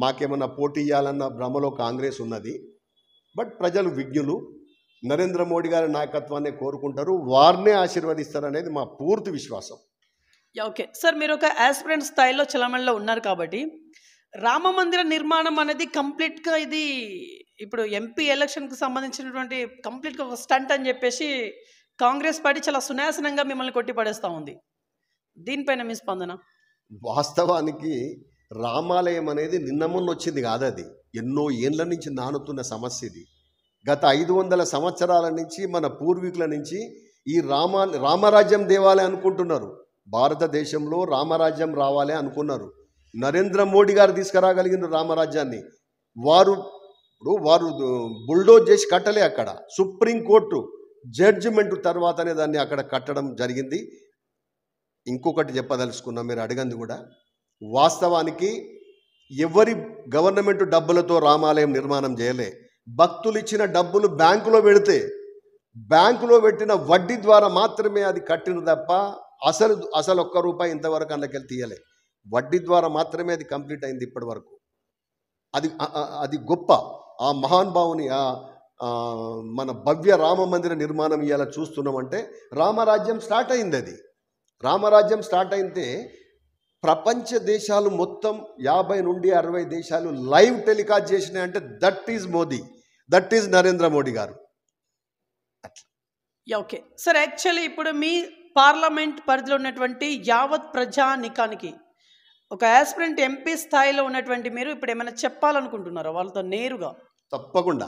మాకేమన్నా పోటీ ఇవ్వాలన్న భ్రమలో కాంగ్రెస్ ఉన్నది. బట్ ప్రజలు విజ్ఞులు, నరేంద్ర మోడీ గారి నాయకత్వాన్ని కోరుకుంటారు, వారినే ఆశీర్వదిస్తారు అనేది మా పూర్తి విశ్వాసం. ఓకే సార్, మీరు ఒక యాస్పిరెంట్ స్థాయిలో చలమణిలో ఉన్నారు కాబట్టి రామ మందిర నిర్మాణం అనేది కంప్లీట్గా ఇది ఇప్పుడు ఎంపీ ఎలక్షన్కి సంబంధించినటువంటి కంప్లీట్గా ఒక స్టంట్ అని చెప్పేసి కాంగ్రెస్ పార్టీ చాలా సునాసనంగా మిమ్మల్ని కొట్టిపడేస్తూ ఉంది. దీనిపైన మీ స్పందన? వాస్తవానికి రామాలయం అనేది నిన్న మొన్న వచ్చింది కాదు, అది ఎన్నో ఏండ్ల నుంచి నానుతున్న సమస్య ఇది. గత 500 సంవత్సరాల నుంచి మన పూర్వీకుల నుంచి ఈ రామరాజ్యం దేవాలే అనుకుంటున్నారు. భారతదేశంలో రామరాజ్యం రావాలే అనుకున్నారు. నరేంద్ర మోడీ గారు తీసుకురాగలిగిన రామరాజ్యాన్ని వారు బుల్డోజ్ చేసి కట్టలే. అక్కడ సుప్రీంకోర్టు జడ్జిమెంట్ తర్వాతనే దాన్ని అక్కడ కట్టడం జరిగింది. ఇంకొకటి చెప్పదలుచుకున్నా, మీరు అడగంది కూడా వాస్తవానికి ఎవరి గవర్నమెంట్ డబ్బులతో రామాలయం నిర్మాణం చేయలే. భక్తులు ఇచ్చిన డబ్బులు బ్యాంకులో పెడితే బ్యాంకులో పెట్టిన వడ్డీ ద్వారా మాత్రమే అది కట్టిన తప్ప అసలు ఒక్క రూపాయి ఇంతవరకు అందుకెళ్ళి తీయలే. వడ్డీ ద్వారా మాత్రమే అది కంప్లీట్ అయింది ఇప్పటి వరకు. అది గొప్ప ఆ మహానుభావుని మన భవ్య రామ మందిర నిర్మాణం ఇవాళ చూస్తున్నామంటే రామరాజ్యం స్టార్ట్ అయింది. అది రామరాజ్యం స్టార్ట్ అయితే ప్రపంచ దేశాలు మొత్తం 50 నుండి 60 దేశాలు లైవ్ టెలికాస్ట్ చేసినాయి అంటే that is Modi, that is Narendra Modi గారు. ఓకే సార్, యాక్చువల్లీ ఇప్పుడు మీ పార్లమెంట్ పరిధిలో ఉన్నటువంటి యావత్ ప్రజానికానికి ఒక యాస్పిరెంట్ ఎంపీ స్థాయిలో ఉన్నటువంటి మీరు ఇప్పుడు ఏమైనా చెప్పాలనుకుంటున్నారా వాళ్ళతో నేరుగా? తప్పకుండా.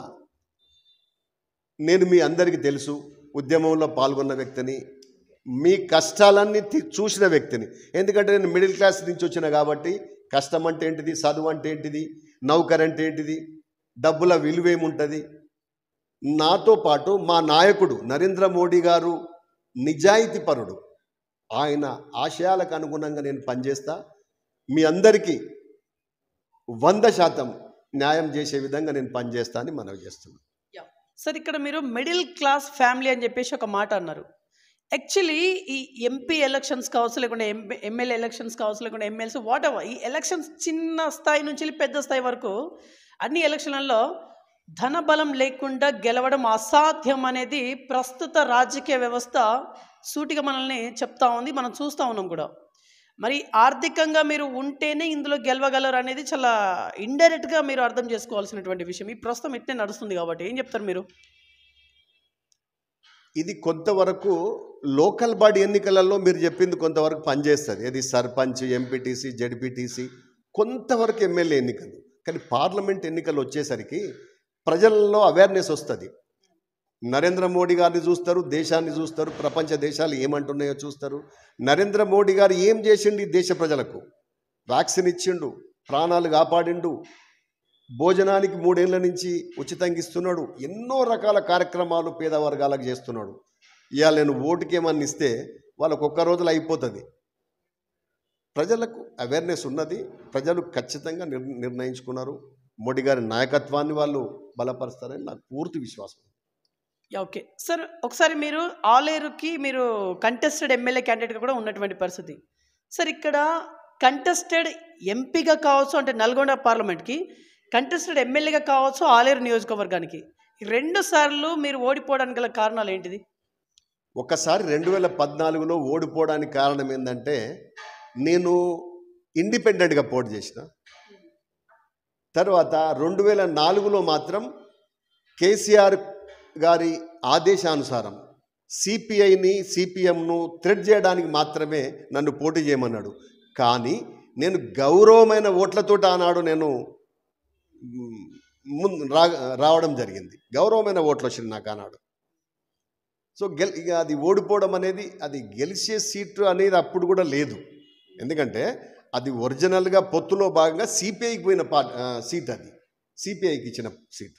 నేను మీ అందరికీ తెలుసు, ఉద్యమంలో పాల్గొన్న వ్యక్తిని, మీ కష్టాలన్నీ చూసిన వ్యక్తిని. ఎందుకంటే నేను మిడిల్ క్లాస్ నుంచి వచ్చిన కాబట్టి కష్టం అంటే ఏంటిది, చదువు అంటే ఏంటిది, నౌకర్ అంటే ఏంటిది, డబ్బుల విలువేముంటుంది. నాతో పాటు మా నాయకుడు నరేంద్ర మోడీ గారు నిజాయితీపరుడు. ఆయన ఆశయాలకు అనుగుణంగా నేను పనిచేస్తా. మీ అందరికీ 100% న్యాయం చేసే విధంగా నేను పనిచేస్తా అని మనవి చేస్తున్నాను. సార్, ఇక్కడ మీరు మిడిల్ క్లాస్ ఫ్యామిలీ అని చెప్పేసి ఒక మాట అన్నారు. యాక్చువల్లీ ఈ ఎంపీ ఎలక్షన్స్ కావచ్చు, లేకుంటే ఎమ్మెల్యే ఎలక్షన్స్ కావచ్చు, లేకుంటే ఎమ్మెల్సీ వాట్ ఎవర్, ఈ ఎలక్షన్స్ చిన్న స్థాయి నుంచి పెద్ద స్థాయి వరకు అన్ని ఎలక్షన్లలో ధనబలం లేకుండా గెలవడం అసాధ్యం అనేది ప్రస్తుత రాజకీయ వ్యవస్థ సూటిగా మనల్ని చెప్తా ఉంది. మనం చూస్తూ ఉన్నాం కూడా. మరి ఆర్థికంగా మీరు ఉంటేనే ఇందులో గెలవగలరు అనేది చాలా ఇండైరెక్ట్గా మీరు అర్థం చేసుకోవాల్సినటువంటి విషయం. ఈ ప్రస్తుతం ఇట్నే నడుస్తుంది కాబట్టి ఏం చెప్తారు మీరు? ఇది కొంతవరకు లోకల్ బాడీ ఎన్నికలలో మీరు చెప్పింది కొంతవరకు పనిచేస్తుంది. ఇది సర్పంచ్, ఎంపీటీసీ, జడ్పీటీసీ, కొంతవరకు ఎమ్మెల్యే ఎన్నికలు. కానీ పార్లమెంట్ ఎన్నికలు వచ్చేసరికి ప్రజల్లో అవేర్నెస్ వస్తుంది. నరేంద్ర మోడీ గారిని చూస్తారు, దేశాన్ని చూస్తారు, ప్రపంచ దేశాలు ఏమంటున్నాయో చూస్తారు. నరేంద్ర మోడీ గారు ఏం చేసిండు ఈ దేశ ప్రజలకు? వ్యాక్సిన్ ఇచ్చిండు, ప్రాణాలు కాపాడిండు, భోజనానికి 3 ఏళ్ల నుంచి ఉచితంగా ఇస్తున్నాడు, ఎన్నో రకాల కార్యక్రమాలు పేద వర్గాలకు చేస్తున్నాడు. ఇవాళ నేను ఓటుకి ఏమన్నా ఇస్తే వాళ్ళకు ఒక్క రోజులో అయిపోతుంది. ప్రజలకు అవేర్నెస్ ఉన్నది. ప్రజలు ఖచ్చితంగా నిర్ణయించుకున్నారు. మోడీ గారి నాయకత్వాన్ని వాళ్ళు బలపరుస్తారని నాకు పూర్తి విశ్వాసం. ఓకే సార్, ఒకసారి మీరు ఆలేరుకి మీరు కంటెస్టెడ్ ఎమ్మెల్యే క్యాండిడేట్గా కూడా ఉన్నటువంటి పరిస్థితి. సార్, ఇక్కడ కంటెస్టెడ్ ఎంపీగా కావచ్చు, అంటే నల్గొండ పార్లమెంట్కి కంటెస్టెడ్ ఎమ్మెల్యేగా కావచ్చు, ఆలేరు నియోజకవర్గానికి 2 సార్లు మీరు ఓడిపోవడానికి గల కారణాలు ఏంటిది? ఒకసారి 2014లో ఓడిపోవడానికి కారణం ఏంటంటే నేను ఇండిపెండెంట్గా పోటీ చేసిన. తర్వాత 2004లో మాత్రం కేసీఆర్ గారి ఆదేశానుసారం సిపిఐని, సిపిఎంను థ్రెడ్ చేయడానికి మాత్రమే నన్ను పోటీ చేయమన్నాడు. కానీ నేను గౌరవమైన ఓట్లతోటి ఆనాడు నేను రావడం జరిగింది. గౌరవమైన ఓట్లు వచ్చింది నాకు ఆనాడు. సో ఇక అది ఓడిపోవడం అనేది, అది గెలిచే సీటు అనేది అప్పుడు కూడా లేదు. ఎందుకంటే అది ఒరిజినల్గా పొత్తులో భాగంగా సిపిఐకి పోయిన సీట్, అది సిపిఐకి ఇచ్చిన సీట్.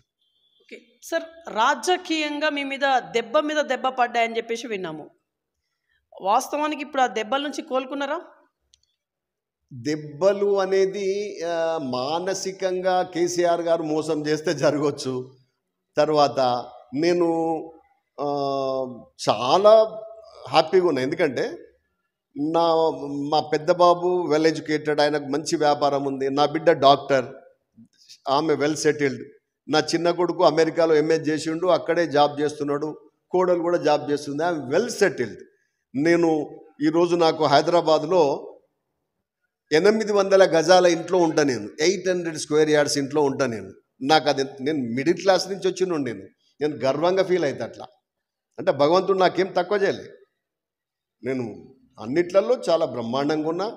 ఓకే సార్, రాజకీయంగా మీ మీద దెబ్బ పడ్డాయని చెప్పేసి విన్నాము. వాస్తవానికి ఇప్పుడు ఆ దెబ్బల నుంచి కోలుకున్నారా? దెబ్బలు అనేది మానసికంగా కేసీఆర్ గారు మోసం చేస్తే జరగవచ్చు. తర్వాత నేను చాలా హ్యాపీగా ఉన్నా. ఎందుకంటే మా పెద్ద బాబు వెల్ ఎడ్యుకేటెడ్, ఆయనకు మంచి వ్యాపారం ఉంది. నా బిడ్డ డాక్టర్, ఆమె వెల్ సెటిల్డ్. నా చిన్న కొడుకు అమెరికాలో ఎంఎస్ చేసిండు, అక్కడే జాబ్ చేస్తున్నాడు. కోడలు కూడా జాబ్ చేస్తుంది, ఆమె వెల్ సెటిల్డ్. నేను ఈరోజు నాకు హైదరాబాద్లో 800 గజాల ఇంట్లో ఉంటా నేను, 800 స్క్వేర్ యార్డ్స్ ఇంట్లో ఉంటా నేను. నాకు అది, నేను మిడిల్ క్లాస్ నుంచి వచ్చిన నేను గర్వంగా ఫీల్ అవుతా అట్లా. అంటే భగవంతుడు నాకేం తక్కువ చేయలే. నేను అన్నిట్లలో చాలా బ్రహ్మాండంగా ఉన్నా.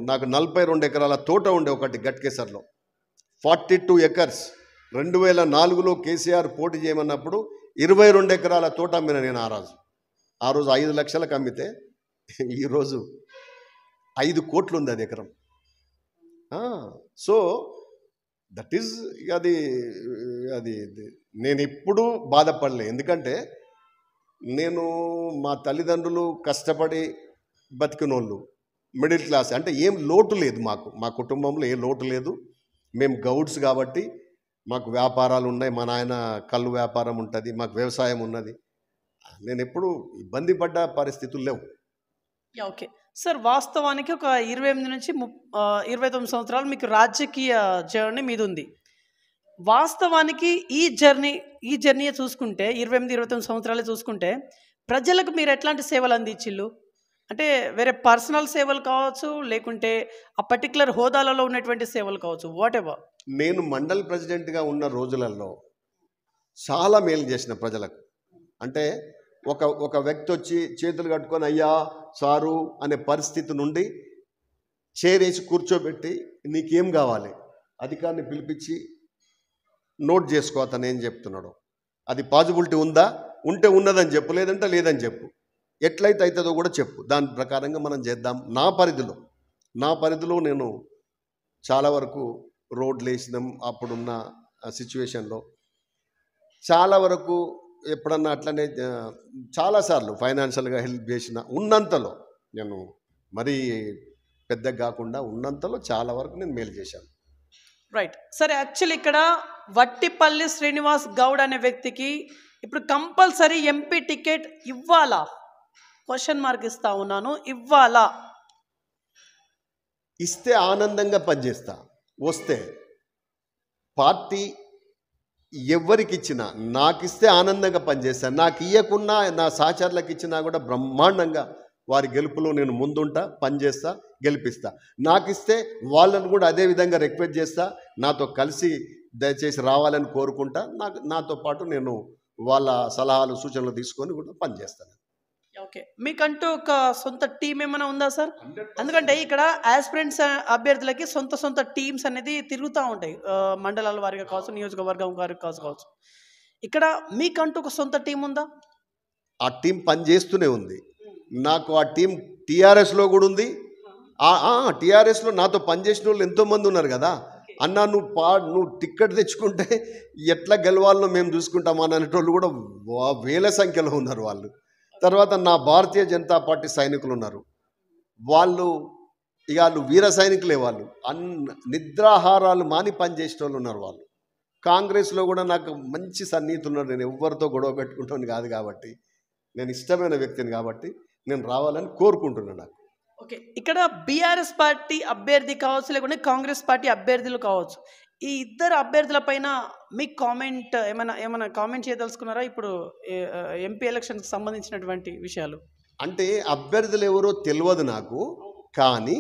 నాకు 42 ఎకరాల తోట ఉండే ఒకటి గట్కేసర్లో, 42 ఎకర్స్. 2004లో కేసీఆర్ పోటీ చేయమన్నప్పుడు 22 ఎకరాల తోట అమ్మిన నేను ఆ రోజు 5 లక్షలకు అమ్మితే ఈరోజు 5 కోట్లు ఉంది అది ఎకరం. సో దట్ ఈజ్ అది అది నేను ఎప్పుడూ బాధపడలే. ఎందుకంటే మా తల్లిదండ్రులు కష్టపడి బతికినోళ్ళు, మిడిల్ క్లాస్. అంటే ఏం లోటు లేదు మా కుటుంబంలో ఏ లోటు లేదు. మేము గౌడ్స్ కాబట్టి మాకు వ్యాపారాలు ఉన్నాయి. మా నాయన కళ్ళు వ్యాపారం ఉంటుంది, మాకు వ్యవసాయం ఉన్నది. నేను ఎప్పుడు ఇబ్బంది పడ్డ పరిస్థితులు లేవు. ఓకే సార్, వాస్తవానికి ఒక 28 నుంచి 29 సంవత్సరాలు మీకు రాజకీయ జర్నీ మీద ఉంది. వాస్తవానికి ఈ జర్నీ చూసుకుంటే 28-29 సంవత్సరాలే చూసుకుంటే ప్రజలకు మీరు ఎట్లాంటి సేవలు అందించిళ్ళు? అంటే వేరే పర్సనల్ సేవలు కావచ్చు, లేకుంటే ఆ పర్టికులర్ హోదాలలో ఉన్నటువంటి సేవలు కావచ్చు, వాట్ ఎవర్. నేను మండల్ ప్రెసిడెంట్గా ఉన్న రోజులలో చాలా మేలు చేసిన ప్రజలకు. అంటే ఒక వ్యక్తి వచ్చి చేతులు కట్టుకొని అయ్యా సారు అనే పరిస్థితి నుండి చేరేసి కూర్చోబెట్టి నీకేం కావాలి, అధికారిని పిలిపించి నోట్ చేసుకో అతను ఏం చెప్తున్నాడు, అది పాజిబిలిటీ ఉందా, ఉంటే ఉన్నదని చెప్పు, లేదంటే లేదని చెప్పు, ఎట్లయితే అవుతుందో కూడా చెప్పు, దాని ప్రకారంగా మనం చేద్దాం. నా పరిధిలో నేను చాలా వరకు రోడ్లు వేసినాం. అప్పుడున్న సిచ్యువేషన్లో చాలా వరకు ఎప్పుడన్నా అట్లనే చాలాసార్లు ఫైనాన్షియల్గా హెల్ప్ చేసిన, ఉన్నంతలో నేను మరీ పెద్దగా కాకుండా ఉన్నంతలో చాలా వరకు నేను మేలు చేశాను. రైట్. సరే, యాక్చువల్లీ ఇక్కడ వట్టిపల్లి శ్రీనివాస్ గౌడ్ అనే వ్యక్తికి ఇప్పుడు కంపల్సరీ ఎంపీ టికెట్ ఇవ్వాలా? క్వశ్చన్ మార్క్ ఇస్తా ఉన్నాను, ఇవ్వాలా? ఇస్తే ఆనందంగా పనిచేస్తా. వస్తే పార్టీ ఎవరికి ఇచ్చినా నాకు ఇస్తే ఆనందంగా పనిచేస్తాను. నాకు ఇవ్వకున్నా నా సహచరులకు ఇచ్చినా కూడా బ్రహ్మాండంగా వారి గెలుపులో నేను ముందుంటా, పనిచేస్తా, గెలిపిస్తా. నాకు ఇస్తే వాళ్ళను కూడా అదే విధంగా రిక్వెస్ట్ చేస్తా, నాతో కలిసి దయచేసి రావాలని కోరుకుంటా. నాతో పాటు నేను వాళ్ళ సలహాలు సూచనలు తీసుకొని కూడా పనిచేస్తాను. ఓకే, మీకంటూ ఒక సొంత టీం ఏమైనా ఉందా సార్? ఎందుకంటే ఇక్కడ ఆస్పిరెంట్స్ అభ్యర్థులకి సొంత టీమ్స్ అనేది తిరుగుతూ ఉంటాయి, మండలాల వారిగా కావచ్చు, నియోజకవర్గం వారికి కావచ్చు. ఇక్కడ మీకంటూ ఒక సొంత టీం ఉందా? ఆ టీం పనిచేస్తూనే ఉంది. నాకు ఆ టీం టీఆర్ఎస్లో కూడా ఉంది. టీఆర్ఎస్లో నాతో పనిచేసిన వాళ్ళు ఎంతోమంది ఉన్నారు కదా. అన్నా నువ్వు టిక్కెట్ తెచ్చుకుంటే ఎట్లా గెలవాలో మేము చూసుకుంటామా అనేటోళ్ళు కూడా వేల సంఖ్యలో ఉన్నారు వాళ్ళు. తర్వాత నా భారతీయ జనతా పార్టీ సైనికులు ఉన్నారు. వాళ్ళు వీర సైనికులే. వాళ్ళు నిద్రాహారాలు మాని పనిచేసే వాళ్ళు ఉన్నారు. వాళ్ళు కాంగ్రెస్లో కూడా నాకు మంచి సన్నిహితులు ఉన్నారు. నేను ఎవరితో గొడవ పెట్టుకుంటాను కాదు కాబట్టి, నేను ఇష్టమైన వ్యక్తిని కాబట్టి నేను రావాలని కోరుకుంటున్నాను. నాకు ఓకే, ఇక్కడ బీఆర్ఎస్ పార్టీ అభ్యర్థి కావచ్చు, లేకుంటే కాంగ్రెస్ పార్టీ అభ్యర్థులు కావచ్చు, ఈ ఇద్దరు అభ్యర్థుల పైన మీకు కామెంట్ ఏమైనా కామెంట్ చేయదలుచుకున్నారా? ఇప్పుడు ఎంపీ ఎలక్షన్కి సంబంధించినటువంటి విషయాలు. అంటే అభ్యర్థులు ఎవరో తెలియదు నాకు, కానీ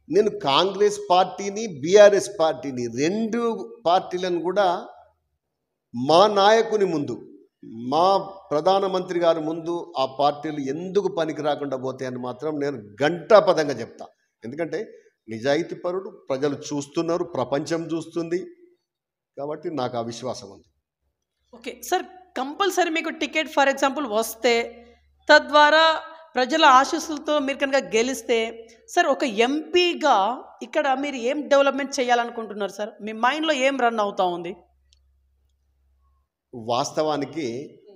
నేను కాంగ్రెస్ పార్టీని, బీఆర్ఎస్ పార్టీని, రెండు పార్టీలను కూడా మా నాయకుని ముందు, మా ప్రధానమంత్రి గారి ముందు ఆ పార్టీలు ఎందుకు పనికి రాకుండా పోతాయని మాత్రం నేను ఘంటాపదంగా చెప్తా. ఎందుకంటే నిజాయితీ పరుడు, ప్రజలు చూస్తున్నారు, ప్రపంచం చూస్తుంది కాబట్టి నాకు ఆ విశ్వాసం ఉంది. ఓకే సార్, కంపల్సరీ మీకు టికెట్ ఫర్ ఎగ్జాంపుల్ వస్తే, తద్వారా ప్రజల ఆశీస్సులతో మీరు కనుక గెలిస్తే సార్, ఒక ఎంపీగా ఇక్కడ మీరు ఏం డెవలప్మెంట్ చేయాలనుకుంటున్నారు సార్? మీ మైండ్లో ఏం రన్ అవుతా ఉంది? వాస్తవానికి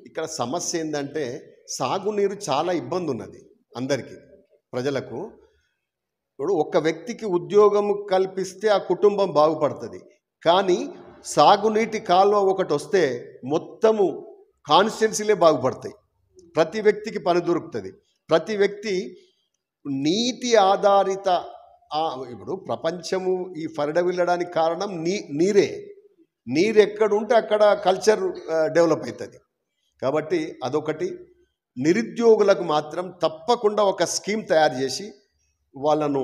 ఇక్కడ సమస్య ఏంటంటే సాగునీరు చాలా ఇబ్బంది ఉన్నది అందరికీ, ప్రజలకు. ఇప్పుడు ఒక వ్యక్తికి ఉద్యోగం కల్పిస్తే ఆ కుటుంబం బాగుపడుతుంది, కానీ సాగునీటి కాలువ ఒకటి వస్తే మొత్తము కాన్స్టిట్యున్సీలే బాగుపడతాయి. ప్రతి వ్యక్తికి పని దొరుకుతుంది. ప్రతి వ్యక్తి నీటి ఆధారిత, ఇప్పుడు ప్రపంచము ఈ ఫరడవిల్లడానికి కారణం నీరే. నీరు ఎక్కడుంటే అక్కడ కల్చర్ డెవలప్ అవుతుంది. కాబట్టి అదొకటి. నిరుద్యోగులకు మాత్రం తప్పకుండా ఒక స్కీమ్ తయారు చేసి వాళ్ళను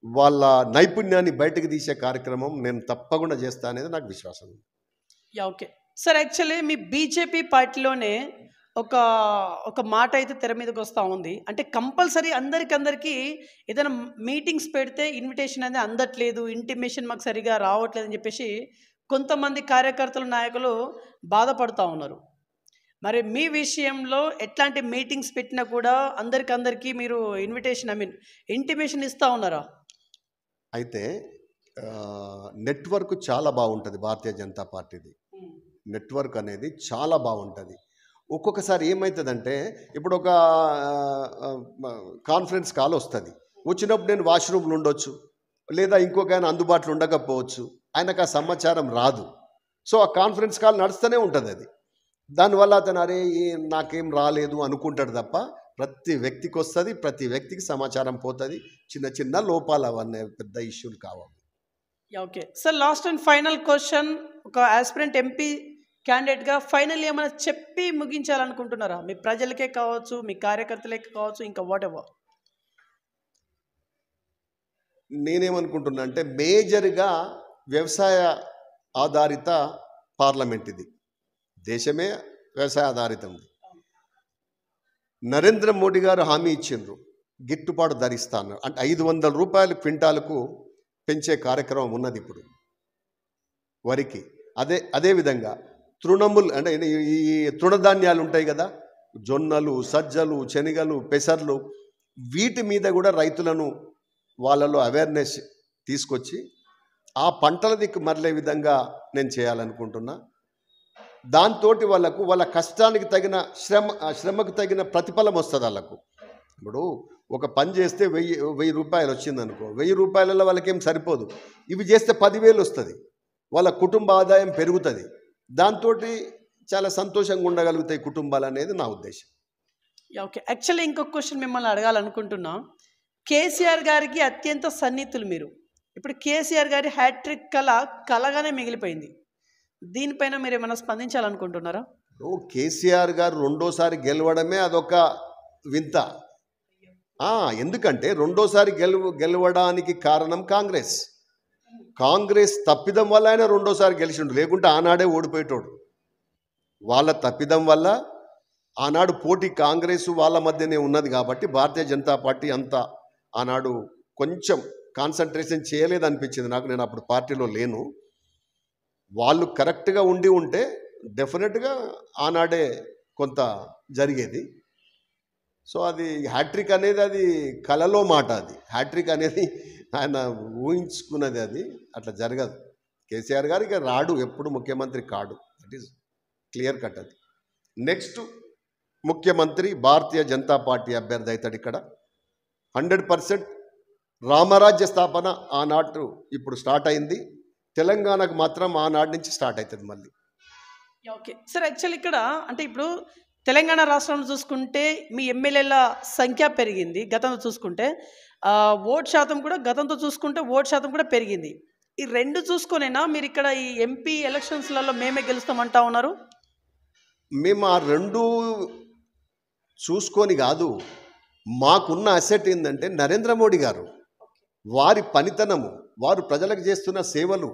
వాళ్ళ నైపుణ్యాన్ని బయటకు తీసే కార్యక్రమం నేను తప్పకుండా చేస్తా అనేది నాకు విశ్వాసం ఉంది. Yeah okay sir. యాక్చువల్లీ మీ బీజేపీ పార్టీలోనే ఒక ఒక మాట అయితే తెర మీదకి వస్తూ ఉంది. అంటే కంపల్సరీ అందరికీ ఏదైనా మీటింగ్స్ పెడితే ఇన్విటేషన్ అనేది అందట్లేదు, ఇంటిమేషన్ మాకు సరిగా రావట్లేదు అని చెప్పేసి కొంతమంది కార్యకర్తలు నాయకులు బాధపడుతూ ఉన్నారు. మరి మీ విషయంలో ఎట్లాంటి మీటింగ్స్ పెట్టినా కూడా అందరికీ మీరు ఇన్విటేషన్ ఇంటిమేషన్ ఇస్తూ ఉన్నారా? అయితే నెట్వర్క్ చాలా బాగుంటుంది భారతీయ జనతా పార్టీది. నెట్వర్క్ అనేది చాలా బాగుంటుంది. ఒక్కొక్కసారి ఏమవుతుందంటే ఇప్పుడు ఒక కాన్ఫరెన్స్ కాల్ వస్తుంది, వచ్చినప్పుడు నేను వాష్రూమ్లో ఉండొచ్చు, లేదా ఇంకొక ఆయన అందుబాటులో ఉండకపోవచ్చు, ఆయనకు ఆ సమాచారం రాదు. సో ఆ కాన్ఫరెన్స్ కాల్ నడుస్తూనే ఉంటుంది. అది దానివల్ల అతను అరే నాకేం రాలేదు అనుకుంటాడు తప్ప ప్రతి వ్యక్తికి వస్తుంది, ప్రతి వ్యక్తికి సమాచారం పోతుంది. చిన్న చిన్న లోపాలు అవన్నీ పెద్ద ఇష్యూలు కావాలి. Okay sir, last and final question. ఒక ఆస్పిరెంట్ ఎంపీ క్యాండిడేట్గా ఫైనల్ ఏమైనా చెప్పి ముగించాలనుకుంటున్నారా? మీ ప్రజలకే కావచ్చు, మీ కార్యకర్తలకే కావచ్చు, ఇంకా వాట్ ఎవర్. నేనేమనుకుంటున్నా అంటే మేజర్గా వ్యవసాయ ఆధారిత పార్లమెంట్ ఇది. దేశమే వ్యవసాయ ఆధారితం. నరేంద్ర మోడీ గారు హామీ ఇచ్చిండ్రు గిట్టుబాటు ధర ఇస్తాను అంటే 500 రూపాయలు క్వింటాలకు పెంచే కార్యక్రమం ఉన్నది ఇప్పుడు వరికి. అదేవిధంగా తృణములు అంటే ఈ తృణధాన్యాలు ఉంటాయి కదా, జొన్నలు, సజ్జలు, శనగలు, పెసర్లు, వీటి మీద కూడా రైతులను వాళ్ళలో అవేర్నెస్ తీసుకొచ్చి ఆ పంటల దిక్కు మరలే విధంగా నేను చేయాలనుకుంటున్నా. దాంతో వాళ్ళ కష్టానికి తగిన శ్రమకు తగిన ప్రతిఫలం వస్తుంది వాళ్ళకు. ఇప్పుడు ఒక పని చేస్తే 1000 రూపాయలు వచ్చిందనుకో, 1000 రూపాయలలో వాళ్ళకేం సరిపోదు. ఇవి చేస్తే 10,000 వస్తుంది, వాళ్ళ కుటుంబ ఆదాయం పెరుగుతుంది. దాంతో చాలా సంతోషంగా ఉండగలుగుతాయి కుటుంబాలు అనేది నా ఉద్దేశం. ఓకే, యాక్చువల్లీ ఇంకొక క్వశ్చన్ మిమ్మల్ని అడగాలనుకుంటున్నా. కేసీఆర్ గారికి అత్యంత సన్నిహితులు మీరు. ఇప్పుడు కేసీఆర్ గారి హ్యాట్రిక్ కలగానే మిగిలిపోయింది. దీనిపైన మీరు ఏమైనా స్పందించాలనుకుంటున్నారా? కేసీఆర్ గారు రెండోసారి గెలవడమే అదొక వింత. ఎందుకంటే రెండోసారి గెలవడానికి కారణం కాంగ్రెస్ తప్పిదం వల్ల ఆయన రెండోసారి గెలిచిండు, లేకుంటే ఆనాడే ఓడిపోయేటోడు. వాళ్ళ తప్పిదం వల్ల ఆనాడు పోటీ కాంగ్రెస్ వాళ్ళ మధ్యనే ఉన్నది కాబట్టి భారతీయ జనతా పార్టీ అంతా ఆనాడు కొంచెం కాన్సన్ట్రేషన్ చేయలేదనిపించింది నాకు. నేను అప్పుడు పార్టీలో లేను. వాళ్ళు కరెక్ట్గా ఉంటే డెఫినెట్గా ఆనాడే కొంత జరిగేది. సో అది హ్యాట్రిక్ అనేది అది కలలో మాట. అది హ్యాట్రిక్ అనేది ఆయన ఊహించుకున్నది, అది అట్లా జరగదు. కేసీఆర్ గారు ఇక రాడు, ఎప్పుడు ముఖ్యమంత్రి కాడు. That is clear cut. అది నెక్స్ట్ ముఖ్యమంత్రి భారతీయ జనతా పార్టీ అభ్యర్థి అవుతాడు. ఇక్కడ 100% రామరాజ్య స్థాపన ఆనాడు ఇప్పుడు స్టార్ట్ అయింది. తెలంగాణకు మాత్రం ఆనాటి నుంచి స్టార్ట్ అవుతుంది మళ్ళీ. ఓకే సార్, యాక్చువల్ ఇక్కడ అంటే ఇప్పుడు తెలంగాణ రాష్ట్రంలో చూసుకుంటే మీ ఎమ్మెల్యేల సంఖ్య పెరిగింది. గతంతో చూసుకుంటే ఓట్ శాతం కూడా ఓట్ శాతం కూడా పెరిగింది. ఈ రెండు చూసుకొనేనా మీరు ఇక్కడ ఈ ఎంపీ ఎలక్షన్స్లలో మేమే గెలుస్తామంటా ఉన్నారు? మేము ఆ రెండు చూసుకొని కాదు, మాకున్న అసెట్ ఏంటంటే నరేంద్ర మోడీ గారు, వారి పనితనము, వారు ప్రజలకు చేస్తున్న సేవలు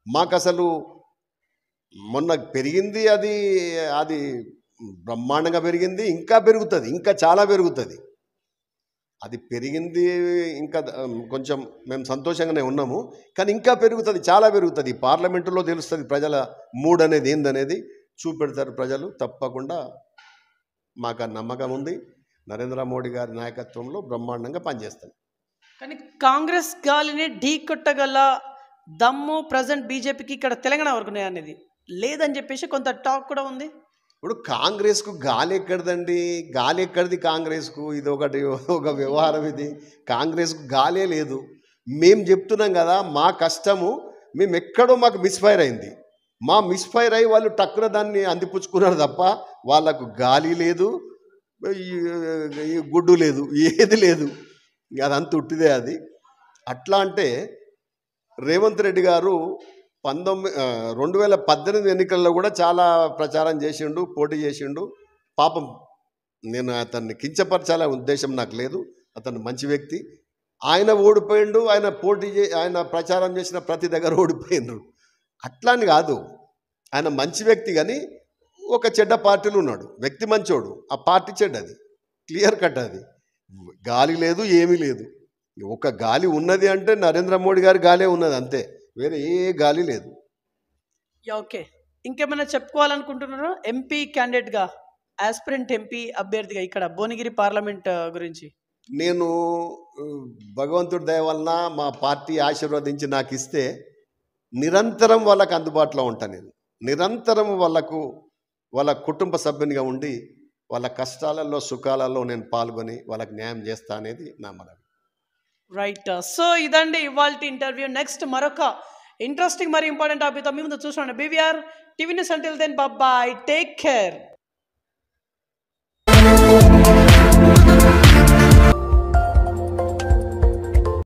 మాకు అసలు మొన్న పెరిగింది. అది బ్రహ్మాండంగా పెరిగింది, ఇంకా పెరుగుతుంది, ఇంకా చాలా పెరుగుతుంది. అది పెరిగింది, ఇంకా కొంచెం మేము సంతోషంగానే ఉన్నాము, కానీ ఇంకా పెరుగుతుంది, చాలా పెరుగుతుంది. పార్లమెంటులో తెలుస్తుంది ప్రజల మూడ్ అనేది ఏందనేది చూపెడతారు ప్రజలు. తప్పకుండా మాకు నమ్మకం ఉంది. నరేంద్ర మోడీ గారి నాయకత్వంలో బ్రహ్మాండంగా పనిచేస్తాం. కానీ కాంగ్రెస్ గాలిని ఢీ కొట్టగల దమ్ము ప్రజెంట్ బీజేపీకి ఇక్కడ తెలంగాణ వరకు అనేది లేదని చెప్పేసి కొంత టాక్ కూడా ఉంది. ఇప్పుడు కాంగ్రెస్కు గాలి ఎక్కడిదండి? గాలి ఎక్కడిది కాంగ్రెస్కు? ఇది ఒక వ్యవహారం. ఇది కాంగ్రెస్కు గాలే లేదు. మేము చెప్తున్నాం కదా, మా కష్టము మేము ఎక్కడో మాకు మిస్ఫైర్ అయింది. మా మిస్ఫైర్ అయ్యి వాళ్ళు టక్కున దాన్ని అందిపుచ్చుకున్నారు తప్ప వాళ్ళకు గాలి లేదు, గుడ్డు లేదు, ఏది లేదు. అదంతా ఉట్టిదే. అది అట్లా అంటే రేవంత్ రెడ్డి గారు 2018 ఎన్నికల్లో కూడా చాలా ప్రచారం చేసిండు, పోటీ చేసిండు. పాపం నేను అతన్ని కించపరచాలనే ఉద్దేశం నాకు లేదు. అతను మంచి వ్యక్తి. ఆయన ఓడిపోయిండు, ఆయన ప్రచారం చేసిన ప్రతి దగ్గర ఓడిపోయిండ్రు. అట్లా అని కాదు, ఆయన మంచి వ్యక్తి కానీ ఒక చెడ్డ పార్టీలో ఉన్నాడు. వ్యక్తి మంచోడు, ఆ పార్టీ చెడ్డది, క్లియర్ కట్. అది గాలి లేదు, ఏమీ లేదు. ఒక గాలి ఉన్నది అంటే నరేంద్ర మోడీ గారి గాలే ఉన్నది, అంతే, వేరే ఏ గాలి లేదు. ఓకే, ఇంకేమైనా చెప్పుకోవాలనుకుంటున్నారా ఎంపీ క్యాండిడేట్గా, ఆస్పిరెంట్ ఎంపీ అభ్యర్థిగా ఇక్కడ భువనగిరి పార్లమెంట్ గురించి? నేను భగవంతుడి దయ వలన మా పార్టీ ఆశీర్వదించి నాకు ఇస్తే నిరంతరం వాళ్ళకు అందుబాటులో ఉంటాను. నేను నిరంతరం వాళ్ళ కుటుంబ సభ్యునిగా ఉండి వాళ్ళ కష్టాలలో సుఖాలలో నేను పాల్గొని వాళ్ళకి న్యాయం చేస్తా అనేది నా మనవి. రైట్, సో ఇదండి ఇవాళ ఇంటర్వ్యూ. నెక్స్ట్ మరొక ఇంట్రెస్టింగ్ మరి ఇంపార్టెంట్ టాపిక్తో మీ ముందు చూసుకోండి. BVR TV news. Until then bye, take care.